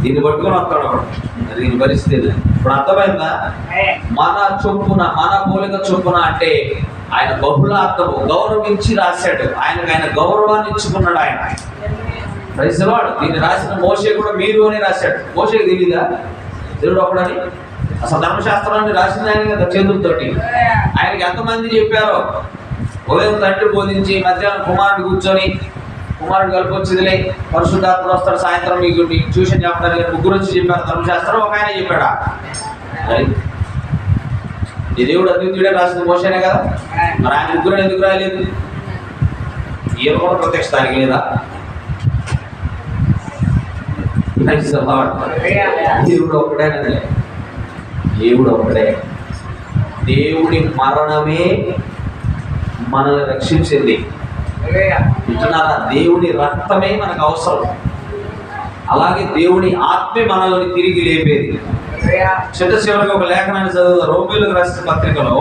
దీన్ని పట్టుకొని వస్తాడు అక్కడ. దీని పరిస్థితి ఇప్పుడు అర్థమైందా? మన చొప్పున, మన పోలిక చొప్పున అంటే ఆయన బహుళార్థము గౌరవించి రాశాడు. ఆయన గౌరవాన్ని ఇచ్చుకున్నాడు ఆయన. Praise lord. దీన్ని రాసిన మోషే కూడా మీరు అని రాశాడు. మోషేకి తెలీదా దేవుడు ఒకడని? అసలు ధర్మశాస్త్రాన్ని రాసింది ఆయన కదా చేతులతోటి. ఆయనకి ఎంతమంది చెప్పారో. ఉదయం తండ్రి బోధించి మధ్యాహ్నం కుమారుడు కూర్చొని, కుమారుడు కలిపి వచ్చిందిలే పరిశుద్ధాత్మ వస్తాడు సాయంత్రం మీకు ట్యూషన్ చెప్పడానికి 3 వచ్చి చెప్పారు ధర్మశాస్త్రం. ఒక ఆయన చెప్పాడా? ఈ దేవుడు అద్వితీయుడే రాసింది మోషేనే కదా. మరి ఆయన 3 ఎందుకు రాయలేదు? ఈయన కూడా ప్రత్యక్షత ఆయనకి లేదా? దేవుడు ఒక్కడేనండి, దేవుడు ఒక్కడే. దేవుని మరణమే మనల్ని రక్షించింది. వింటున్నారా? దేవుని రక్తమే మనకు అవసరం. అలాగే దేవుని ఆత్మే మనల్ని తిరిగి లేపేది. చివరికి ఒక లేఖనాన్ని చదువు. రోమీయులకు రాసిన పత్రికలో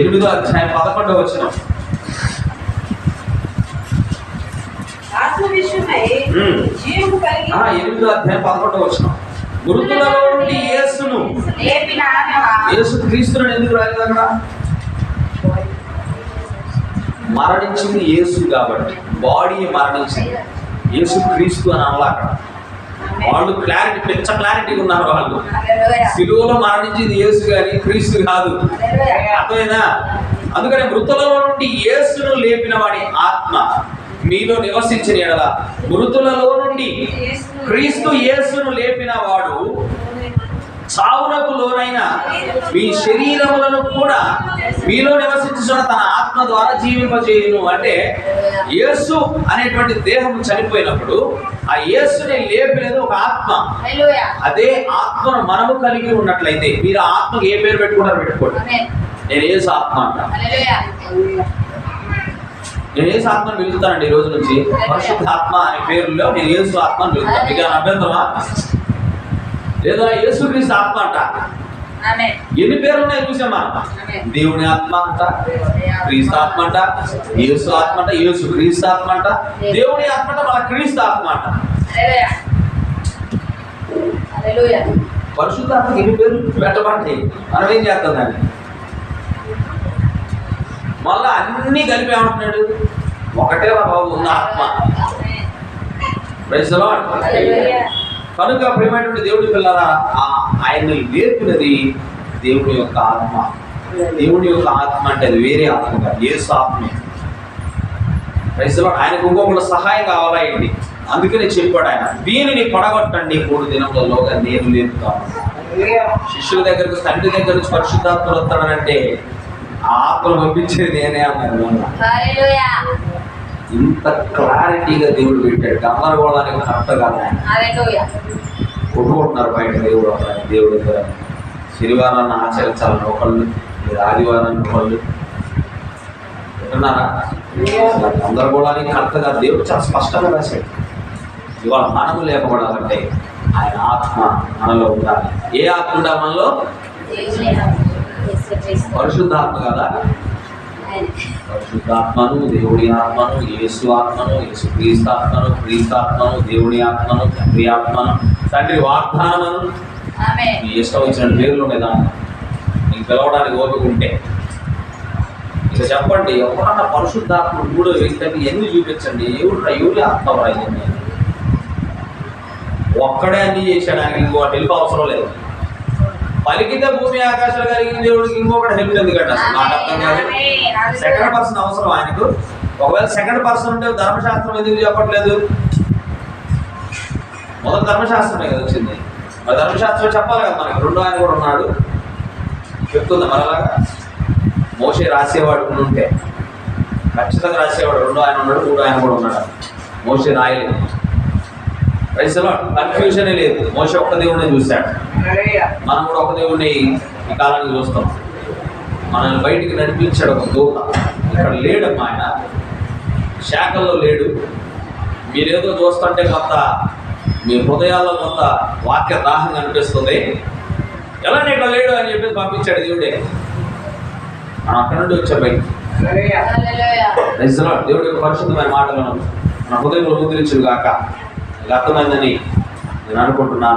8వ అధ్యాయం 11వ వచనం. ఆత్మ విషయమై జీవము కలిగి 8వ అధ్యాయం 11వ వచనం. మృతులలో నుండి యేసును, లేపిన ఆత్మ యేసు క్రీస్తును ఎందుకు రాలేదు అక్కడ? మరణించింది యేసు కాబట్టి, బాడీ మరణించింది, యేసు క్రీస్తు అని అనలా అక్కడ. వాళ్ళు క్లారిటీ, పిచ్చ క్లారిటీగా ఉన్నారు వాళ్ళు. సిలువలో మరణించింది యేసు కానీ క్రీస్తు కాదు. అర్థమైందా? అందుకని మృతులలో నుండి యేసును లేపిన వాడి ఆత్మ మీలో నివసించిన ఎడల, మృతులలో నుండి క్రీస్తు యేసును లేపిన వాడు చావునకు లోనైన మీ శరీరములను కూడా మీలో నివసించుచున్న తన ఆత్మ ద్వారా జీవింపజేయును. అంటే యేసు అనేటువంటి దేహం చనిపోయినప్పుడు ఆ యేసుని లేపినది ఒక ఆత్మ. అదే ఆత్మను మనము కలిగి ఉన్నట్లయితే మీరు ఆ ఆత్మకు ఏ పేరు పెట్టుకుంటారో పెట్టుకోండి. నేను యేసు ఆత్మ అంట. నేను యేసు ఆత్మను పిలుస్తానండి ఈ రోజు నుంచి. పరిశుద్ధ ఆత్మ అనే పేరులో నేను యేసు ఆత్మను పిలుస్తాను. మీకు అభ్యంతరమా? లేదా యేసుక్రీస్తు ఆత్మ అంట. ఎన్ని పేర్లు ఉన్నాయి చూసామా? దేవుని ఆత్మ అంట, క్రీస్తు ఆత్మ అంట, యేసు ఆత్మ అంట, యేసు క్రీస్తు ఆత్మ అంట, దేవుని ఆత్మ అంట, మన క్రీస్తు ఆత్మ అంట. పరిశుద్ధ ఆత్మకి ఎన్ని పేర్లు పెట్టబడ్డాయి. మనం ఏం చేస్తాం దాన్ని? మళ్ళా అన్ని కలిపి ఏమంటున్నాడు? ఒకటే బాబు ఉన్న ఆత్మ. Praise the lord. కనుక ప్రియమైనటువంటి దేవుడి పిల్లరా, ఆయన్ని లేపినది దేవుని యొక్క ఆత్మ. దేవుని యొక్క ఆత్మ అంటే అది వేరే ఆత్మ కాదు, యేసు ఆత్మే. Praise the lord. ఆయనకు ఇంకొకటి సహాయం కావాలా ఏంటి? అందుకనే చెప్పాడు ఆయన, దీనిని పడగొట్టండి 3 దినములలోగా నేను లేపుతాను. శిష్యుల దగ్గరకు, తండ్రి దగ్గర నుంచి పరిశుద్ధాత్ముడు వస్తాడనంటే ఆ ఆత్మను పంపించేది నేనే అన్నాను. ఇంత క్లారిటీగా దేవుడు పెట్టాడు. గందరగోళానికి కరెక్ట్ కాదు ఆయన. కొట్టుకుంటున్నారు బయట దేవుడు దేవుడు దగ్గర. శనివారాన్ని ఆచరించాలని ఒకళ్ళు, ఆదివారాన్ని ఒకళ్ళు. వింటున్నారా? గందరగోళానికి కరెక్ట్ కాదు. దేవుడు చాలా స్పష్టంగా రాశాడు. ఇవాళ మనము లేకపోవడాలంటే ఆయన ఆత్మ మనలో ఉండాలి. ఏ ఆత్మ ఉండాలి మనలో? పరిశుద్ధాత్మ కదా. పరిశుద్ధాత్మను, దేవుని ఆత్మను, యేసు ఆత్మను, యేసు క్రీస్తు ఆత్మను, క్రీస్తు ఆత్మను, దేవుని ఆత్మను, తండ్రి ఆత్మను, తండ్రి వాగ్దానమును. మీ ఇష్టం వచ్చిన పేర్లు ఉన్నాయి దాంట్లో. నీకు పిలవడానికి ఓపిక ఉంటే ఇక చెప్పండి. ఎవరన్నా పరిశుద్ధాత్మ 3వ వ్యక్తి అంటే ఎన్ని చూపించండి. ఎవరి ఆత్మ రాయింది? ఒక్కడే అన్ని చేశాడు. ఆయనకి ఇంకో హెల్ప్ అవసరం లేదు. పలికితే భూమి ఆకాశాలు కలిగిన దేవుడికి ఇంకొకటి హెల్ప్ ఎందుకంటే అసలు నాకు అర్థం కాదు. సెకండ్ పర్సన్ అవసరం ఆయనకు. ఒకవేళ సెకండ్ పర్సన్ ఉంటే ధర్మశాస్త్రం ఎందుకు చెప్పట్లేదు? మొదటి ధర్మశాస్త్రమే కదా వచ్చింది. మరి ధర్మశాస్త్రం చెప్పాలి కదా మనకి. రెండో ఆయన కూడా ఉన్నాడు చెప్తుంది. మరలాగా మోషే రాసేవాడు ఉంటే ఖచ్చితంగా రాసేవాడు. రెండో ఆయన ఉన్నాడు, మూడో ఆయన కూడా ఉన్నాడు. మోషే రాయలేదు. కన్ఫ్యూజనే లేదు. మోషే ఒక్క దేవుడిని చూశాడు. మనం కూడా ఒక దేవుడిని ఈ కాలానికి చూస్తాం. మనల్ని బయటికి నడిపించాడు ఒక దూత. ఇక్కడ లేడమ్మా ఆయన, శాఖల్లో లేడు. మీరేదో చూస్తుంటే కొంత మీ హృదయాల్లో కొంత వాక్య దాహం కనిపిస్తుంది. ఎలా ఇక్కడ లేడు అని చెప్పేసి పంపించాడు దేవుడే. మనం అక్కడ నుండి వచ్చే బయట దేవుడి యొక్క పరిశుద్ధమైన మాటలను మన హృదయంలో ముద్రించుడు కాక. అర్థమైందని నేను అనుకుంటున్నాను.